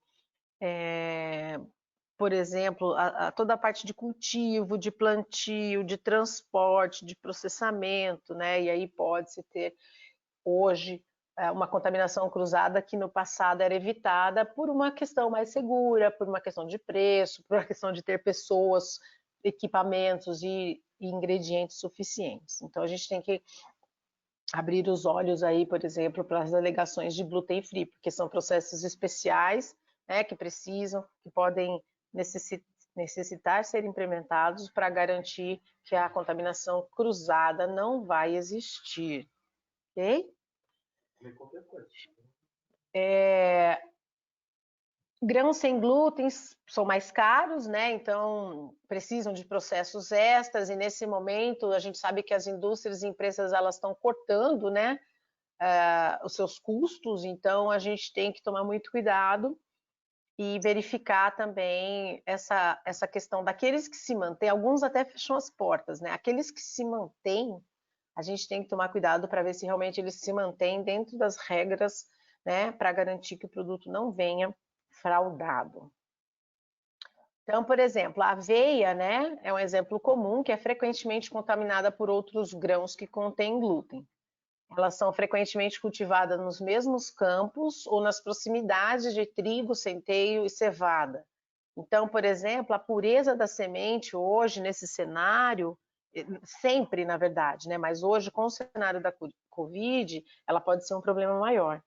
por exemplo, toda a parte de cultivo, de plantio, de transporte, de processamento, né, e aí pode-se ter hoje uma contaminação cruzada que no passado era evitada por uma questão mais segura, por uma questão de preço, por uma questão de ter pessoas, equipamentos e ingredientes suficientes. Então a gente tem que abrir os olhos aí, por exemplo, para as alegações de gluten free, porque são processos especiais, né, que podem necessitar ser implementados para garantir que a contaminação cruzada não vai existir, ok? Grãos sem glúten são mais caros, né? Então precisam de processos extras, e nesse momento a gente sabe que as indústrias e empresas elas estão cortando, né, os seus custos, então a gente tem que tomar muito cuidado e verificar também essa questão daqueles que se mantêm. Alguns até fecham as portas, né? Aqueles que se mantêm, a gente tem que tomar cuidado para ver se realmente eles se mantêm dentro das regras, né, para garantir que o produto não venha fraudado. Então, por exemplo, a aveia, né, é um exemplo comum que é frequentemente contaminada por outros grãos que contêm glúten. Elas são frequentemente cultivadas nos mesmos campos ou nas proximidades de trigo, centeio e cevada. Então, por exemplo, a pureza da semente hoje, nesse cenário, sempre, na verdade, né, mas hoje, com o cenário da Covid, ela pode ser um problema maior.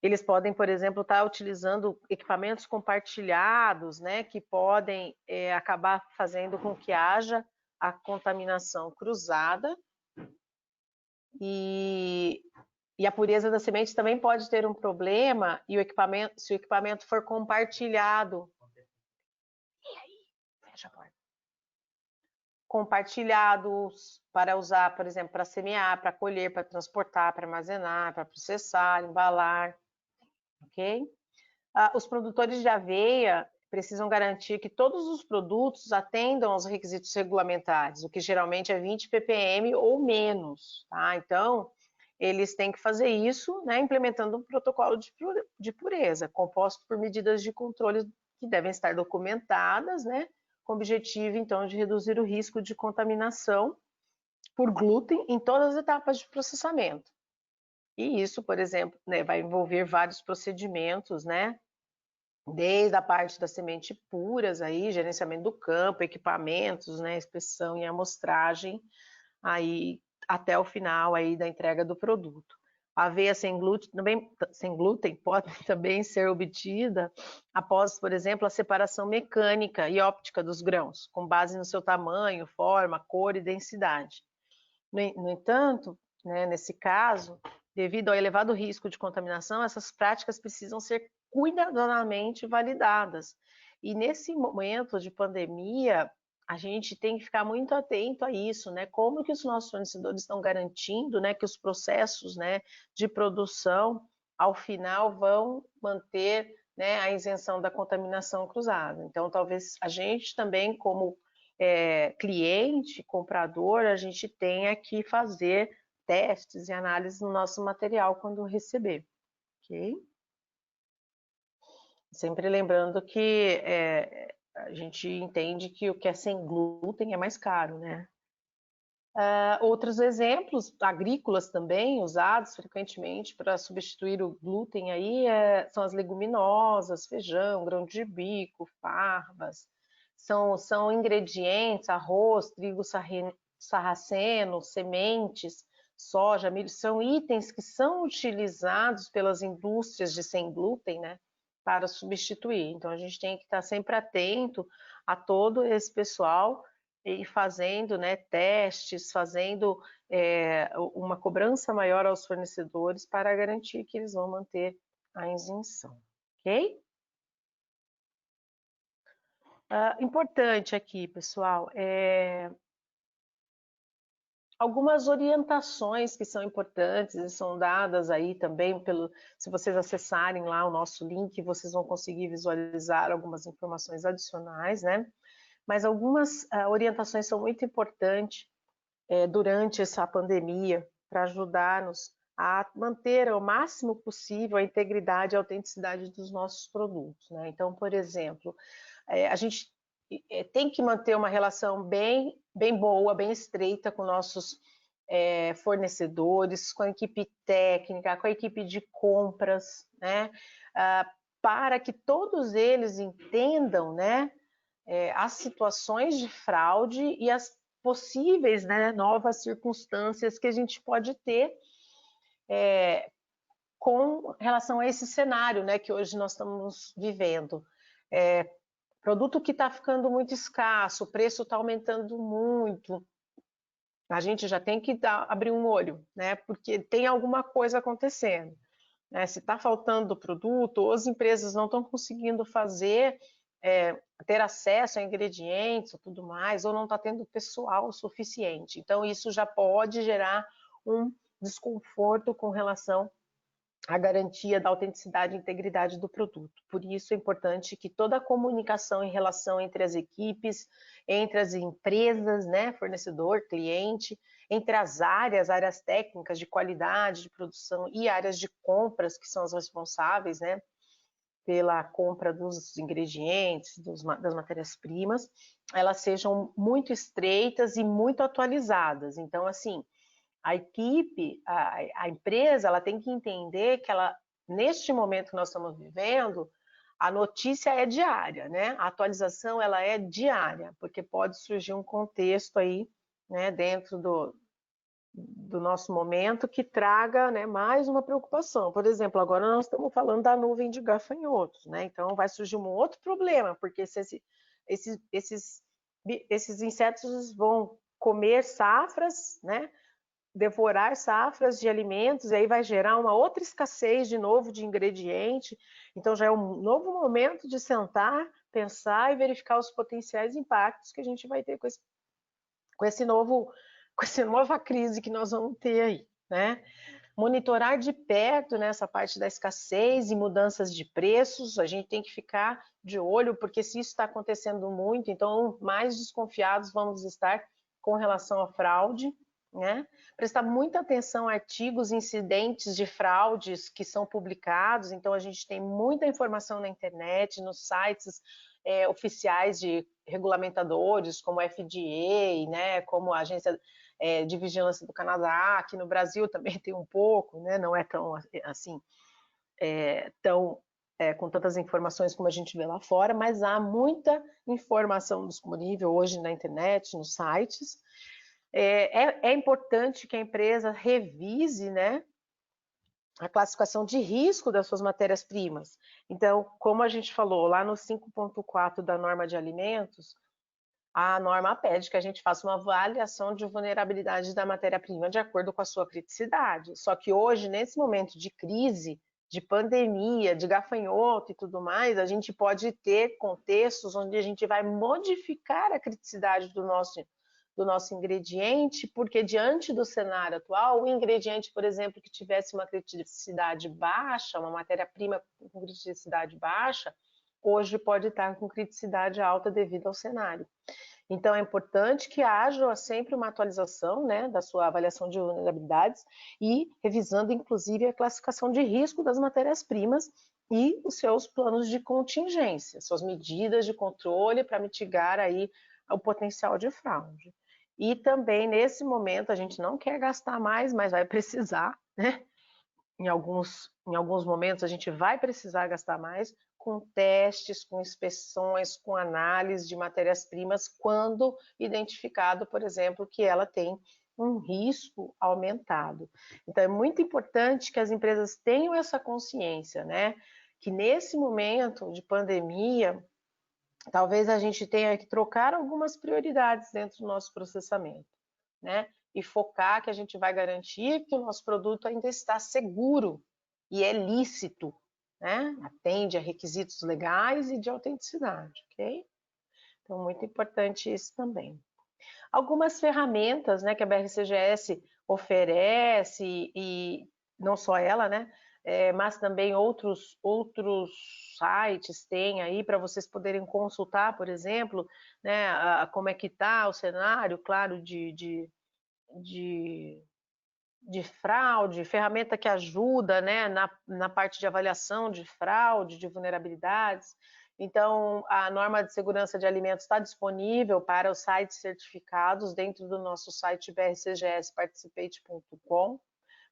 Eles podem, por exemplo, estar utilizando equipamentos compartilhados, né, que podem acabar fazendo com que haja a contaminação cruzada, e a pureza da semente também pode ter um problema e se o equipamento for compartilhado. Fecha a porta. Compartilhados para usar, por exemplo, para semear, para colher, para transportar, para armazenar, para processar, embalar, ok? Os produtores de aveia precisam garantir que todos os produtos atendam aos requisitos regulamentares, o que geralmente é 20 ppm ou menos, tá? Então, eles têm que fazer isso, né, implementando um protocolo de pureza, composto por medidas de controle que devem estar documentadas, né, com o objetivo, então, de reduzir o risco de contaminação por glúten em todas as etapas de processamento. E isso, por exemplo, né, vai envolver vários procedimentos, né, desde a parte da semente puras, aí, gerenciamento do campo, equipamentos, né, inspeção e amostragem, aí até o final aí da entrega do produto. A aveia sem glúten pode também ser obtida após, por exemplo, a separação mecânica e óptica dos grãos, com base no seu tamanho, forma, cor e densidade. No entanto, né, nesse caso, devido ao elevado risco de contaminação, essas práticas precisam ser cuidadosamente validadas. E nesse momento de pandemia, a gente tem que ficar muito atento a isso, né? Como que os nossos fornecedores estão garantindo, né, que os processos, né, de produção, ao final, vão manter, né, a isenção da contaminação cruzada. Então, talvez a gente também, como cliente, comprador, a gente tenha que fazer testes e análises no nosso material quando receber, ok? Sempre lembrando que a gente entende que o que é sem glúten é mais caro, né? Outros exemplos agrícolas também, usados frequentemente para substituir o glúten aí, são as leguminosas, feijão, grão de bico, farbas. São ingredientes, arroz, trigo sarraceno, sementes, soja, milho, são itens que são utilizados pelas indústrias de sem glúten, né, para substituir. Então a gente tem que estar sempre atento a todo esse pessoal e fazendo, né, testes, fazendo uma cobrança maior aos fornecedores para garantir que eles vão manter a isenção, ok? Importante aqui, pessoal, algumas orientações que são importantes e são dadas aí também se vocês acessarem lá o nosso link, vocês vão conseguir visualizar algumas informações adicionais, né? Mas algumas orientações são muito importantes durante essa pandemia para ajudar-nos a manter ao máximo possível a integridade e a autenticidade dos nossos produtos, né? Então, por exemplo, a gente tem que manter uma relação bem boa, bem estreita com nossos fornecedores, com a equipe técnica, com a equipe de compras, né? Para que todos eles entendam, né, as situações de fraude e as possíveis, né, novas circunstâncias que a gente pode ter com relação a esse cenário, né, que hoje nós estamos vivendo. Produto que está ficando muito escasso, o preço está aumentando muito, a gente já tem que abrir um olho, né, porque tem alguma coisa acontecendo. Né? Se está faltando produto, ou as empresas não estão conseguindo ter acesso a ingredientes ou tudo mais, ou não está tendo pessoal suficiente. Então, isso já pode gerar um desconforto com relação à garantia da autenticidade e integridade do produto. Por isso é importante que toda a comunicação em relação entre as equipes, entre as empresas, né, fornecedor, cliente, entre as áreas técnicas de qualidade, de produção e áreas de compras, que são as responsáveis, né, pela compra dos ingredientes, das matérias-primas, elas sejam muito estreitas e muito atualizadas. Então, assim, a equipe, a empresa, ela tem que entender que neste momento que nós estamos vivendo, a notícia é diária, né? A atualização, ela é diária, porque pode surgir um contexto aí, né, dentro do nosso momento que traga, né, mais uma preocupação. Por exemplo, agora nós estamos falando da nuvem de gafanhotos, né? Então vai surgir um outro problema, porque se esses insetos vão comer safras, né? Devorar safras de alimentos, e aí vai gerar uma outra escassez de novo de ingrediente. Então já é um novo momento de sentar, pensar e verificar os potenciais impactos que a gente vai ter com essa nova crise que nós vamos ter aí, né? Monitorar de perto nessa parte da escassez e mudanças de preços, a gente tem que ficar de olho, porque se isso está acontecendo muito, então mais desconfiados vamos estar com relação à fraude, né? Prestar muita atenção a artigos, incidentes de fraudes que são publicados, então a gente tem muita informação na internet, nos sites oficiais de regulamentadores, como a FDA, né, como a Agência de Vigilância do Canadá, aqui no Brasil também tem um pouco, né, não é tão assim, com tantas informações como a gente vê lá fora, mas há muita informação disponível hoje na internet, nos sites. É importante que a empresa revise, né, a classificação de risco das suas matérias-primas. Então, como a gente falou lá no 5.4 da norma de alimentos, a norma pede que a gente faça uma avaliação de vulnerabilidade da matéria-prima de acordo com a sua criticidade. Só que hoje, nesse momento de crise, de pandemia, de gafanhoto e tudo mais, a gente pode ter contextos onde a gente vai modificar a criticidade do nosso ingrediente, porque diante do cenário atual, o ingrediente, por exemplo, que tivesse uma criticidade baixa, uma matéria-prima com criticidade baixa, hoje pode estar com criticidade alta devido ao cenário. Então, é importante que haja sempre uma atualização, né, da sua avaliação de vulnerabilidades e revisando, inclusive, a classificação de risco das matérias-primas e os seus planos de contingência, suas medidas de controle para mitigar aí o potencial de fraude. E também, nesse momento, a gente não quer gastar mais, mas vai precisar, né? Em alguns momentos a gente vai precisar gastar mais com testes, com inspeções, com análise de matérias-primas, quando identificado, por exemplo, que ela tem um risco aumentado. Então, é muito importante que as empresas tenham essa consciência, né? Que nesse momento de pandemia, talvez a gente tenha que trocar algumas prioridades dentro do nosso processamento, né? E focar que a gente vai garantir que o nosso produto ainda está seguro e é lícito, né? Atende a requisitos legais e de autenticidade, ok? Então, muito importante isso também. Algumas ferramentas, né, que a BRCGS oferece, e não só ela, né? Mas também outros sites têm aí para vocês poderem consultar, por exemplo, né, como é que está o cenário, claro, de fraude, ferramenta que ajuda, né, na parte de avaliação de fraude, de vulnerabilidades. Então, a norma de segurança de alimentos está disponível para os sites certificados dentro do nosso site brcgsparticipate.com.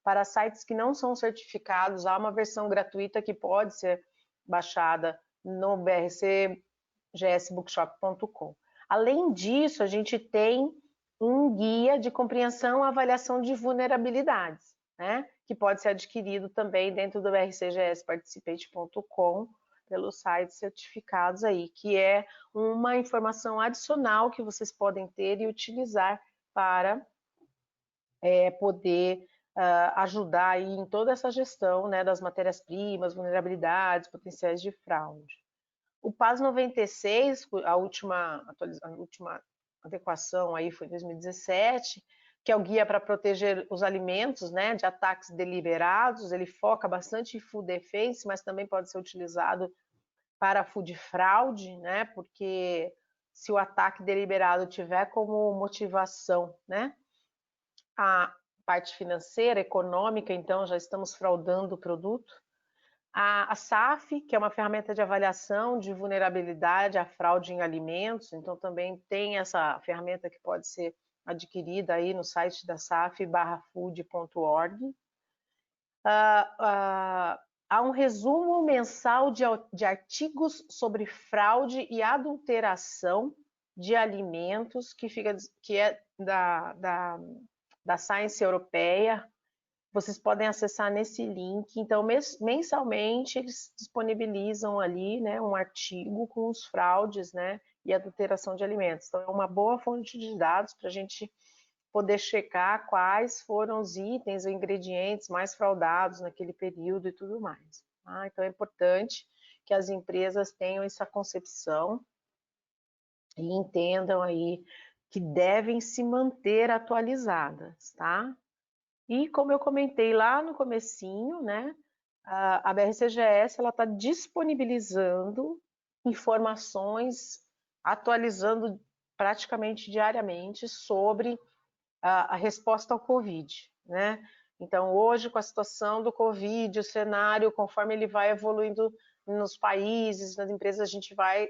Para sites que não são certificados, há uma versão gratuita que pode ser baixada no brcgsbookshop.com. Além disso, a gente tem um guia de compreensão e avaliação de vulnerabilidades, né? que pode ser adquirido também dentro do rcgsparticipate.com, pelo site certificados aí, que é uma informação adicional que vocês podem ter e utilizar para poder ajudar aí em toda essa gestão, né, das matérias-primas, vulnerabilidades, potenciais de fraude. O PAS 96, a última adequação aí foi em 2017, que é o guia para proteger os alimentos, né, de ataques deliberados. Ele foca bastante em food defense, mas também pode ser utilizado para food fraude, né, porque se o ataque deliberado tiver como motivação, né, a parte financeira, econômica, então já estamos fraudando o produto. A SAF, que é uma ferramenta de avaliação de vulnerabilidade à fraude em alimentos, então também tem essa ferramenta que pode ser adquirida aí no site da saf/food.org. Há um resumo mensal de artigos sobre fraude e adulteração de alimentos, que é da Science Europeia. Vocês podem acessar nesse link. Então, mensalmente, eles disponibilizam ali, né, um artigo com os fraudes, né, e adulteração de alimentos. Então, é uma boa fonte de dados para a gente poder checar quais foram os itens ou ingredientes mais fraudados naquele período e tudo mais. Tá? Então, é importante que as empresas tenham essa concepção e entendam aí que devem se manter atualizadas, tá? E como eu comentei lá no comecinho, né, a BRCGS está disponibilizando informações, atualizando praticamente diariamente sobre a resposta ao Covid, né? Então, hoje, com a situação do Covid, o cenário, conforme ele vai evoluindo nos países, nas empresas, a gente vai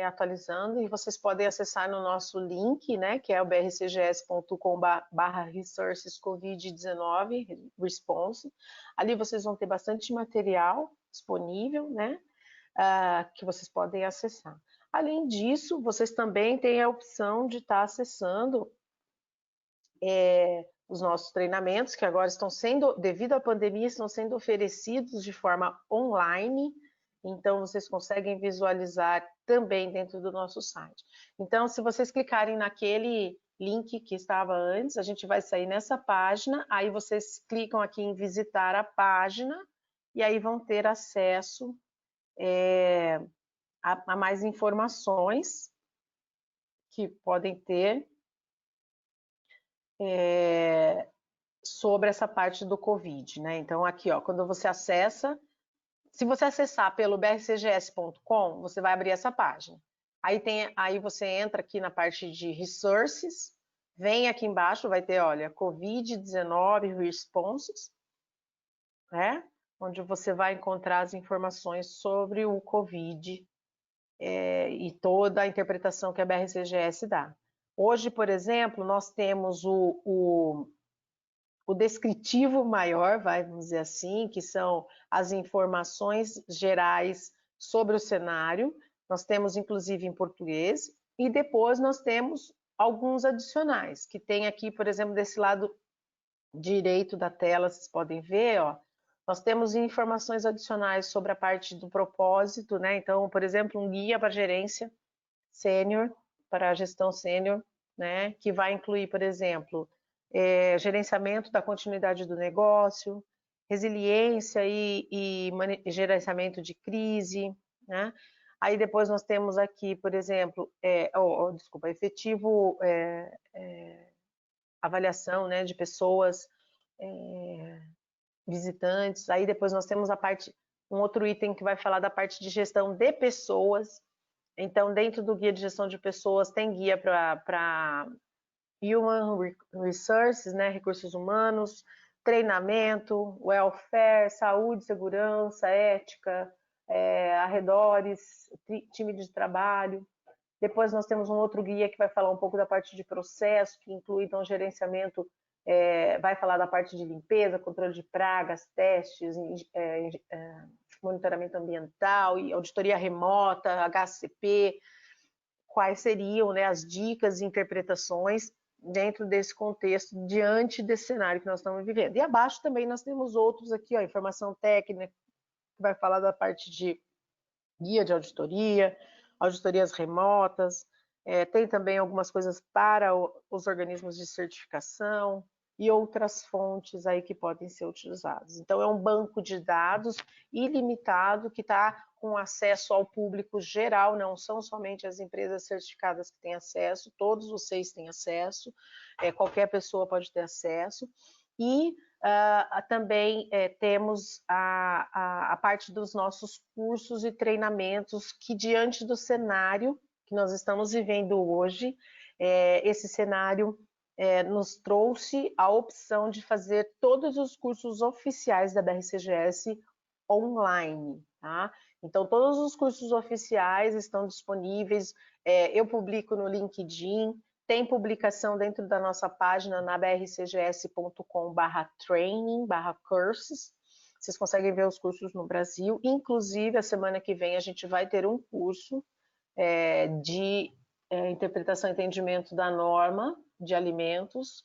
atualizando, e vocês podem acessar no nosso link, né, que é o brcgs.com/resources COVID-19 response. Ali vocês vão ter bastante material disponível, né, que vocês podem acessar. Além disso, vocês também têm a opção de estar acessando os nossos treinamentos, que agora estão sendo, devido à pandemia, estão sendo oferecidos de forma online. Então, vocês conseguem visualizar também dentro do nosso site. Então, se vocês clicarem naquele link que estava antes, a gente vai sair nessa página, aí vocês clicam aqui em visitar a e aí vão ter acesso a mais informações que podem ter sobre essa parte do Covid, né? Então, aqui, ó, quando você acessa, se você acessar pelo brcgs.com, você vai abrir essa página. Aí você entra aqui na parte de resources, vem aqui embaixo, vai ter, olha, Covid-19 responses, né? Onde você vai encontrar as informações sobre o Covid e toda a interpretação que a BRCGS dá. Hoje, por exemplo, nós temos o descritivo maior, vamos dizer assim, que são as informações gerais sobre o cenário. Nós temos, inclusive, em português, e depois nós temos alguns adicionais, que tem aqui, por exemplo, desse lado direito da tela, vocês podem ver, ó, nós temos informações adicionais sobre a parte do propósito, né? Então, por exemplo, um guia para gerência sênior, para a gestão sênior, né? Que vai incluir, por exemplo, gerenciamento da continuidade do negócio, resiliência e gerenciamento de crise, né? Aí depois nós temos aqui, por exemplo, efetivo avaliação, né, de pessoas visitantes. Aí depois nós temos um outro item que vai falar da parte de gestão de pessoas. Então, dentro do guia de gestão de pessoas, tem guia para Human Resources, né, recursos humanos, treinamento, welfare, saúde, segurança, ética, arredores, time de trabalho. Depois nós temos um outro guia que vai falar um pouco da parte de processo, que inclui, então, gerenciamento, vai falar da parte de limpeza, controle de pragas, testes, monitoramento ambiental e auditoria remota, HCP, quais seriam, né, as dicas e interpretações dentro desse contexto, diante desse cenário que nós estamos vivendo. E abaixo também nós temos outros aqui, ó, informação técnica, que vai falar da parte de guia de auditoria, auditorias remotas, tem também algumas coisas para os organismos de certificação e outras fontes aí que podem ser utilizadas. Então, é um banco de dados ilimitado que está com acesso ao público geral, não são somente as empresas certificadas que têm acesso, todos vocês têm acesso, qualquer pessoa pode ter acesso, e também temos a parte dos nossos cursos e treinamentos que, diante do cenário que nós estamos vivendo hoje, esse cenário nos trouxe a opção de fazer todos os cursos oficiais da BRCGS online, tá? Então, todos os cursos oficiais estão disponíveis, eu publico no LinkedIn, tem publicação dentro da nossa página na brcgs.com/training/cursos. Vocês conseguem ver os cursos no Brasil. Inclusive, a semana que vem a gente vai ter um curso de interpretação e entendimento da norma de alimentos,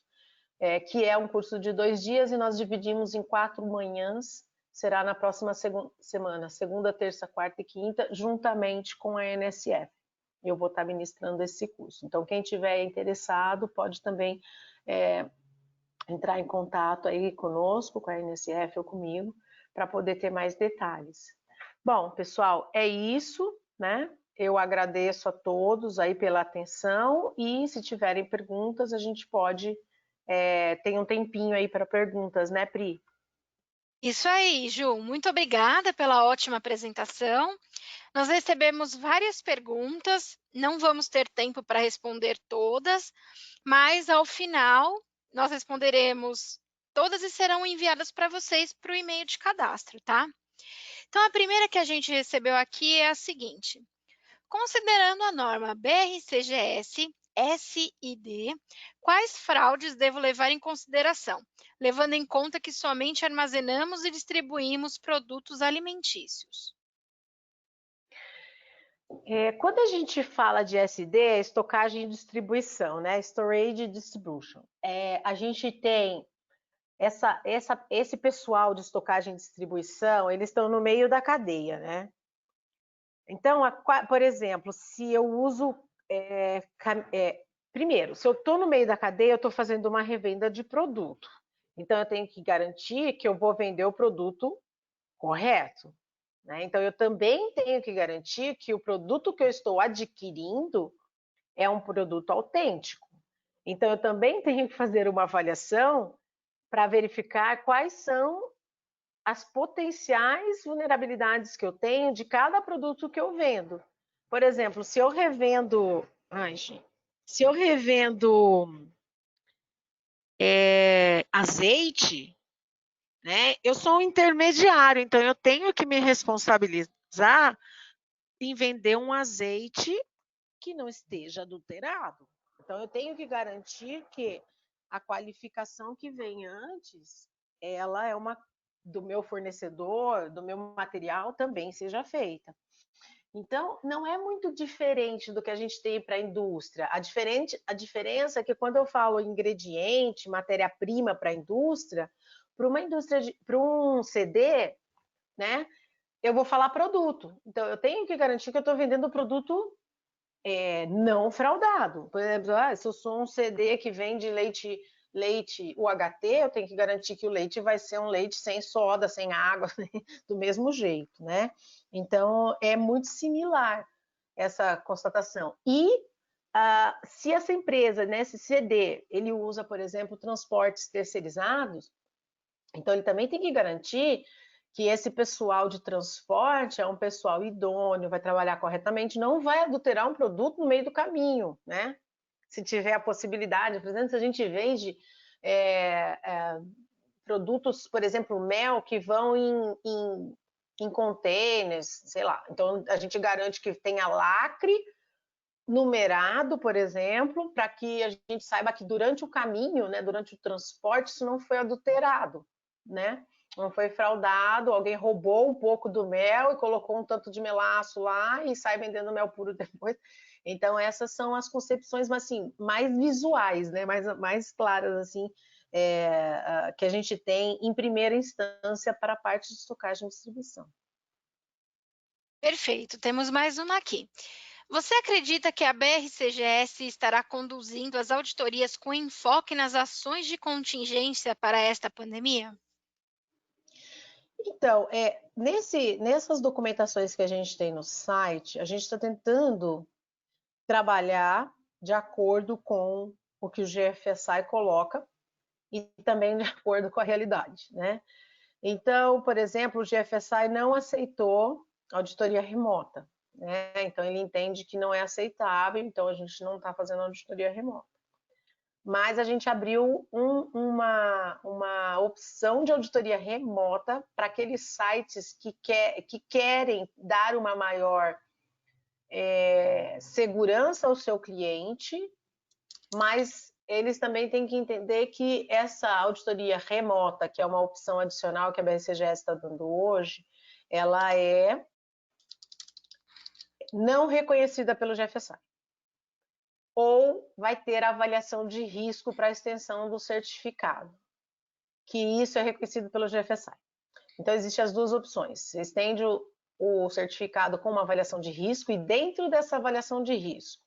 que é um curso de 2 dias e nós dividimos em 4 manhãs. Será na próxima semana, segunda, terça, quarta e quinta, juntamente com a NSF. Eu vou estar ministrando esse curso. Então, quem tiver interessado pode também entrar em contato aí conosco, com a NSF ou comigo, para poder ter mais detalhes. Bom, pessoal, é isso, né? Eu agradeço a todos aí pela atenção e se tiverem perguntas, a gente pode, tem um tempinho aí para perguntas, né, Pri? Isso aí, Ju. Muito obrigada pela ótima apresentação. Nós recebemos várias perguntas, não vamos ter tempo para responder todas, mas ao final nós responderemos todas e serão enviadas para vocês para o e-mail de cadastro, tá? Então, a primeira que a gente recebeu aqui é a seguinte: considerando a norma BRCGS SID, quais fraudes devo levar em consideração, levando em conta que somente armazenamos e distribuímos produtos alimentícios? Quando a gente fala de SD, é estocagem e distribuição, né? Storage Distribution. A gente tem esse pessoal de estocagem e distribuição, eles estão no meio da cadeia, né? Então, por exemplo, se eu uso... primeiro, se eu estou no meio da cadeia, eu estou fazendo uma revenda de produto. Então, eu tenho que garantir que eu vou vender o produto correto, né? Então, eu também tenho que garantir que o produto que eu estou adquirindo é um produto autêntico. Então, eu também tenho que fazer uma avaliação para verificar quais são as potenciais vulnerabilidades que eu tenho de cada produto que eu vendo. Por exemplo, se eu revendo... se eu revendo azeite, né, eu sou um intermediário, então eu tenho que me responsabilizar em vender um azeite que não esteja adulterado. Então, eu tenho que garantir que a qualificação que vem antes, ela é do meu fornecedor, do meu material, também seja feita. Então, não é muito diferente do que a gente tem para a indústria. A diferença é que quando eu falo ingrediente, matéria-prima para a indústria, para um CD, né, eu vou falar produto. Então, eu tenho que garantir que eu estou vendendo o produto não fraudado. Por exemplo, se eu sou um CD que vende leite UHT, eu tenho que garantir que o leite vai ser um leite sem soda, sem água, do mesmo jeito, né? Então, é muito similar essa constatação. E se essa empresa, nesse CD, ele usa, por exemplo, transportes terceirizados, então ele também tem que garantir que esse pessoal de transporte é um pessoal idôneo, vai trabalhar corretamente, não vai adulterar um produto no meio do caminho, né? Se tiver a possibilidade, por exemplo, se a gente vende produtos, por exemplo, mel, que vão em containers, sei lá. Então, a gente garante que tenha lacre numerado, por exemplo, para que a gente saiba que durante o caminho, né, durante o transporte, isso não foi adulterado, né? Não foi fraudado, alguém roubou um pouco do mel e colocou um tanto de melaço lá e sai vendendo mel puro depois. Então, essas são as concepções, mas, assim, mais visuais, né? Mais claras, assim, que a gente tem em primeira instância para a parte de estocagem e distribuição. Perfeito, temos mais uma aqui. Você acredita que a BRCGS estará conduzindo as auditorias com enfoque nas ações de contingência para esta pandemia? Então, nessas documentações que a gente tem no site, a gente está tentando trabalhar de acordo com o que o GFSI coloca e também de acordo com a realidade, né? Então, por exemplo, o GFSI não aceitou auditoria remota, né? Então, ele entende que não é aceitável, então a gente não está fazendo auditoria remota. Mas a gente abriu uma opção de auditoria remota para aqueles sites que querem dar uma maior segurança ao seu cliente, mas eles também têm que entender que essa auditoria remota, que é uma opção adicional que a BRCGS está dando hoje, ela é não reconhecida pelo GFSI. Ou vai ter avaliação de risco para a extensão do certificado, que isso é reconhecido pelo GFSI. Então, existem as duas opções. Você estende o certificado com uma avaliação de risco e dentro dessa avaliação de risco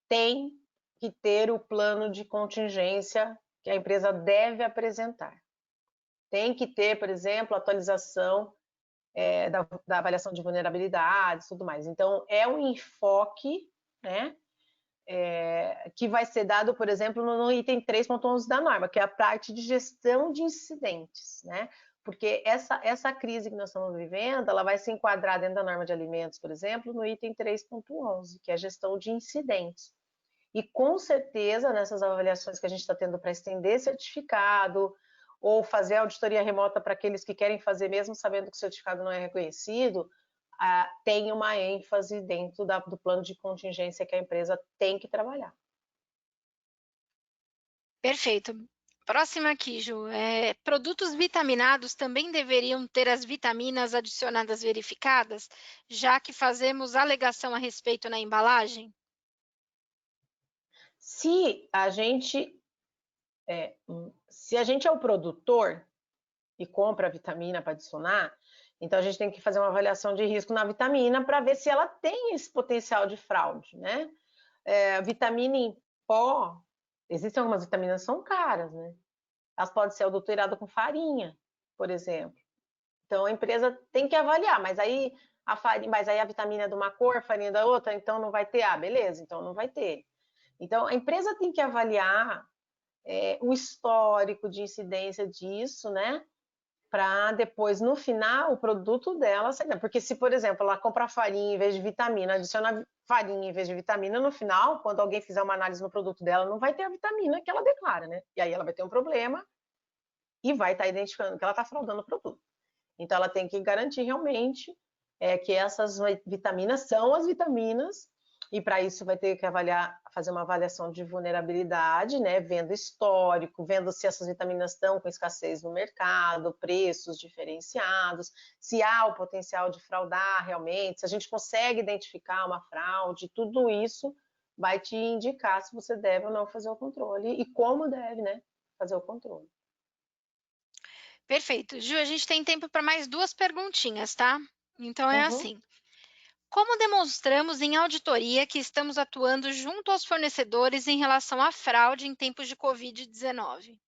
tem que ter o plano de contingência que a empresa deve apresentar. Tem que ter, por exemplo, atualização da avaliação de vulnerabilidades e tudo mais. Então, é um enfoque, né, que vai ser dado, por exemplo, no item 3.11 da norma, que é a parte de gestão de incidentes, né? Porque essa crise que nós estamos vivendo, ela vai se enquadrar dentro da norma de alimentos, por exemplo, no item 3.11, que é a gestão de incidentes. E com certeza, nessas avaliações que a gente está tendo para estender certificado, ou fazer auditoria remota para aqueles que querem fazer, mesmo sabendo que o certificado não é reconhecido, tem uma ênfase dentro do plano de contingência que a empresa tem que trabalhar. Perfeito. Próxima aqui, Ju. Produtos vitaminados também deveriam ter as vitaminas adicionadas verificadas, já que fazemos alegação a respeito na embalagem? Se a gente é o produtor e compra a vitamina para adicionar, então a gente tem que fazer uma avaliação de risco na vitamina para ver se ela tem esse potencial de fraude, né? Vitamina em pó, existem algumas vitaminas que são caras, né? Elas podem ser adulteradas com farinha, por exemplo. Então a empresa tem que avaliar, mas aí a vitamina é de uma cor, a farinha é da outra, então não vai ter. Ah, beleza, então não vai ter. Então a empresa tem que avaliar o histórico de incidência disso, né? Para depois, no final, o produto dela sair. Porque se, por exemplo, ela compra farinha em vez de vitamina, adiciona farinha em vez de vitamina, no final, quando alguém fizer uma análise no produto dela, não vai ter a vitamina que ela declara, né? E aí ela vai ter um problema e vai estar identificando que ela está fraudando o produto. Então, ela tem que garantir realmente que essas vitaminas são as vitaminas, e para isso vai ter que fazer uma avaliação de vulnerabilidade, né? Vendo histórico, vendo se essas vitaminas estão com escassez no mercado, preços diferenciados, se há o potencial de fraudar realmente, se a gente consegue identificar uma fraude, tudo isso vai te indicar se você deve ou não fazer o controle e como deve, né, fazer o controle. Perfeito. Ju, a gente tem tempo para mais duas perguntinhas, tá? Então é Uhum. assim: como demonstramos em auditoria que estamos atuando junto aos fornecedores em relação à fraude em tempos de Covid-19?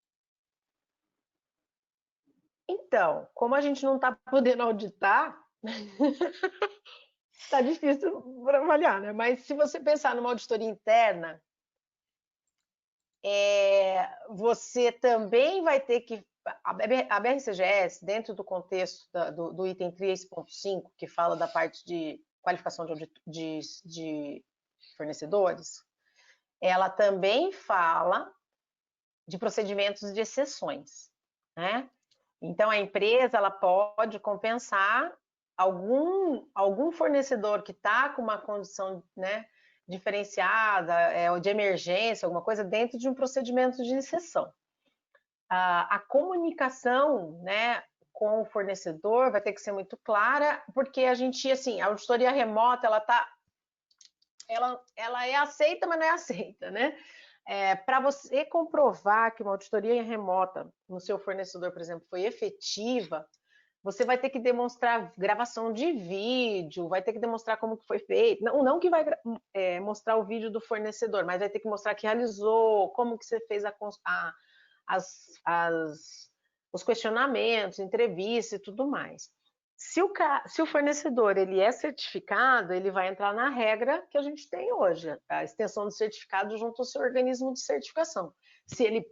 Então, como a gente não está podendo auditar, tá difícil para avaliar, né? Mas se você pensar numa auditoria interna, você também vai ter que. A BRCGS, dentro do contexto do item 3.5, que fala da parte de qualificação de fornecedores, ela também fala de procedimentos de exceções, né? Então, a empresa ela pode compensar algum fornecedor que está com uma condição, né, diferenciada, ou de emergência, alguma coisa, dentro de um procedimento de exceção. A comunicação, né, com o fornecedor vai ter que ser muito clara, porque a auditoria remota, ela é aceita, mas não é aceita, né? Para você comprovar que uma auditoria remota no seu fornecedor, por exemplo, foi efetiva, você vai ter que demonstrar gravação de vídeo, vai ter que demonstrar como que foi feito. Não que vai mostrar o vídeo do fornecedor, mas vai ter que mostrar que realizou, como que você fez os questionamentos, entrevistas e tudo mais. Se o fornecedor ele é certificado, ele vai entrar na regra que a gente tem hoje, a extensão do certificado junto ao seu organismo de certificação. Se ele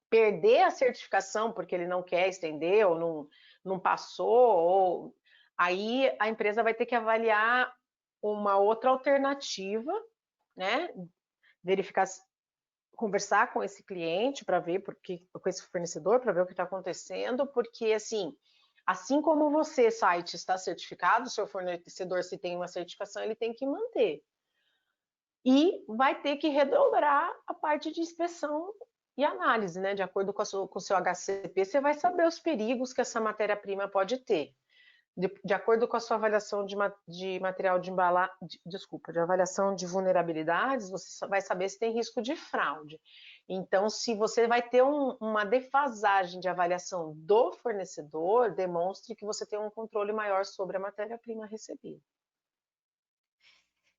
perder a certificação porque ele não quer estender ou não passou, ou aí a empresa vai ter que avaliar uma outra alternativa, né? Verificar, conversar com esse cliente para ver com esse fornecedor para ver o que está acontecendo, porque assim como você, site, está certificado, o seu fornecedor, se tem uma certificação, ele tem que manter. E vai ter que redobrar a parte de inspeção e análise, né? De acordo com o seu HCP, você vai saber os perigos que essa matéria-prima pode ter. De acordo com a sua avaliação de material de embalagem, de avaliação de vulnerabilidades, você vai saber se tem risco de fraude. Então, se você vai ter uma defasagem de avaliação do fornecedor, demonstre que você tem um controle maior sobre a matéria-prima recebida.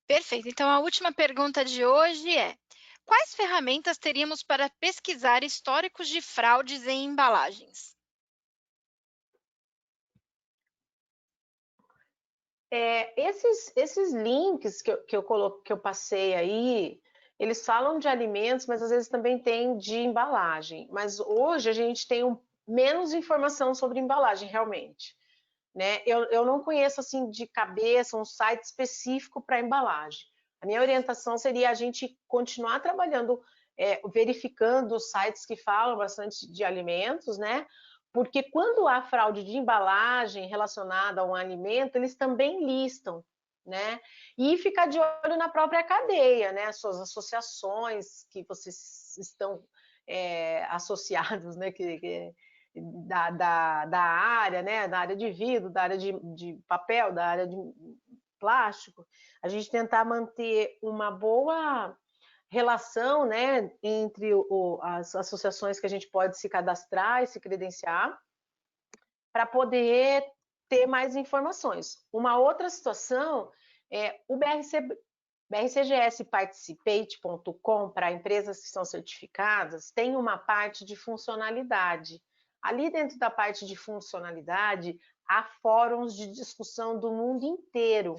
Perfeito. Então, a última pergunta de hoje é: quais ferramentas teríamos para pesquisar históricos de fraudes em embalagens? Esses links que eu passei aí, eles falam de alimentos, mas às vezes também tem de embalagem. Mas hoje a gente tem menos informação sobre embalagem, realmente. Né? Eu não conheço assim de cabeça um site específico para embalagem. A minha orientação seria a gente continuar trabalhando, verificando os sites que falam bastante de alimentos, né? Porque quando há fraude de embalagem relacionada a um alimento, eles também listam, né? E ficar de olho na própria cadeia, né? As suas associações que vocês estão associados, né? Da área, né? Da área de vidro, da área de papel, da área de plástico, a gente tentar manter uma boa relação, né, entre as associações que a gente pode se cadastrar e se credenciar, para poder ter mais informações. Uma outra situação é o BRCGSparticipate.com, para empresas que são certificadas, tem uma parte de funcionalidade. Ali dentro da parte de funcionalidade, há fóruns de discussão do mundo inteiro,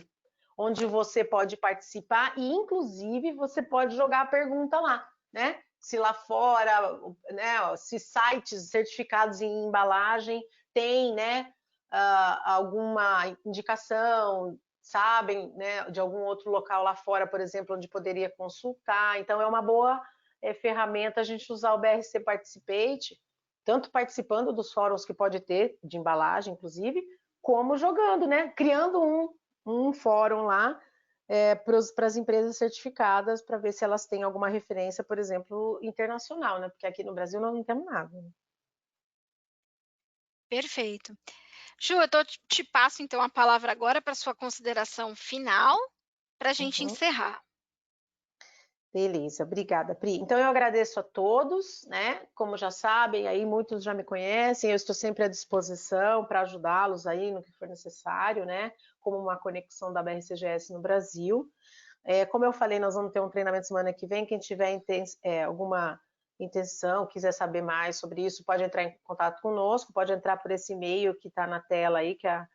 onde você pode participar e, inclusive, você pode jogar a pergunta lá, né? Se lá fora, né, se sites certificados em embalagem têm, né, alguma indicação, sabem, né, de algum outro local lá fora, por exemplo, onde poderia consultar. Então, é uma boa ferramenta a gente usar o BRC Participate, tanto participando dos fóruns que pode ter, de embalagem, inclusive, como jogando, né? Criando um fórum lá para as empresas certificadas, para ver se elas têm alguma referência, por exemplo, internacional, né? Porque aqui no Brasil não temos nada. Né? Perfeito. Ju, eu te passo então a palavra agora para sua consideração final, para a gente encerrar. Beleza, obrigada, Pri. Então eu agradeço a todos, né? Como já sabem, aí muitos já me conhecem, eu estou sempre à disposição para ajudá-los aí no que for necessário, né? Como uma conexão da BRCGS no Brasil. Como eu falei, nós vamos ter um treinamento semana que vem. Quem tiver alguma intenção, quiser saber mais sobre isso, pode entrar em contato conosco, pode entrar por esse e-mail que está na tela aí, que a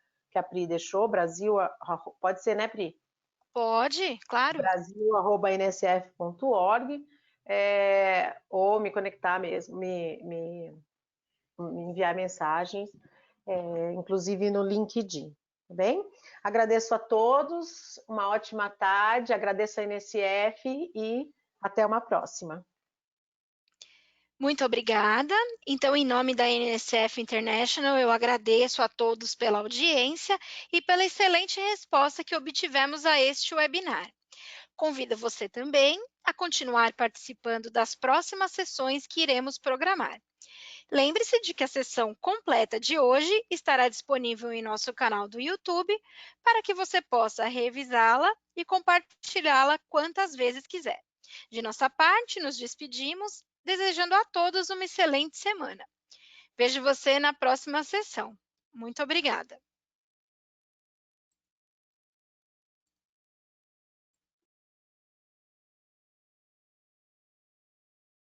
Pri deixou, Brasil, pode ser, né, Pri? Pode, claro. Brasil@nsf.org, ou me conectar mesmo, me enviar mensagens, inclusive no LinkedIn, tá bem? Agradeço a todos, uma ótima tarde, agradeço a NSF e até uma próxima. Muito obrigada. Então, em nome da NSF International, eu agradeço a todos pela audiência e pela excelente resposta que obtivemos a este webinar. Convido você também a continuar participando das próximas sessões que iremos programar. Lembre-se de que a sessão completa de hoje estará disponível em nosso canal do YouTube para que você possa revisá-la e compartilhá-la quantas vezes quiser. De nossa parte, nos despedimos, desejando a todos uma excelente semana. Vejo você na próxima sessão. Muito obrigada!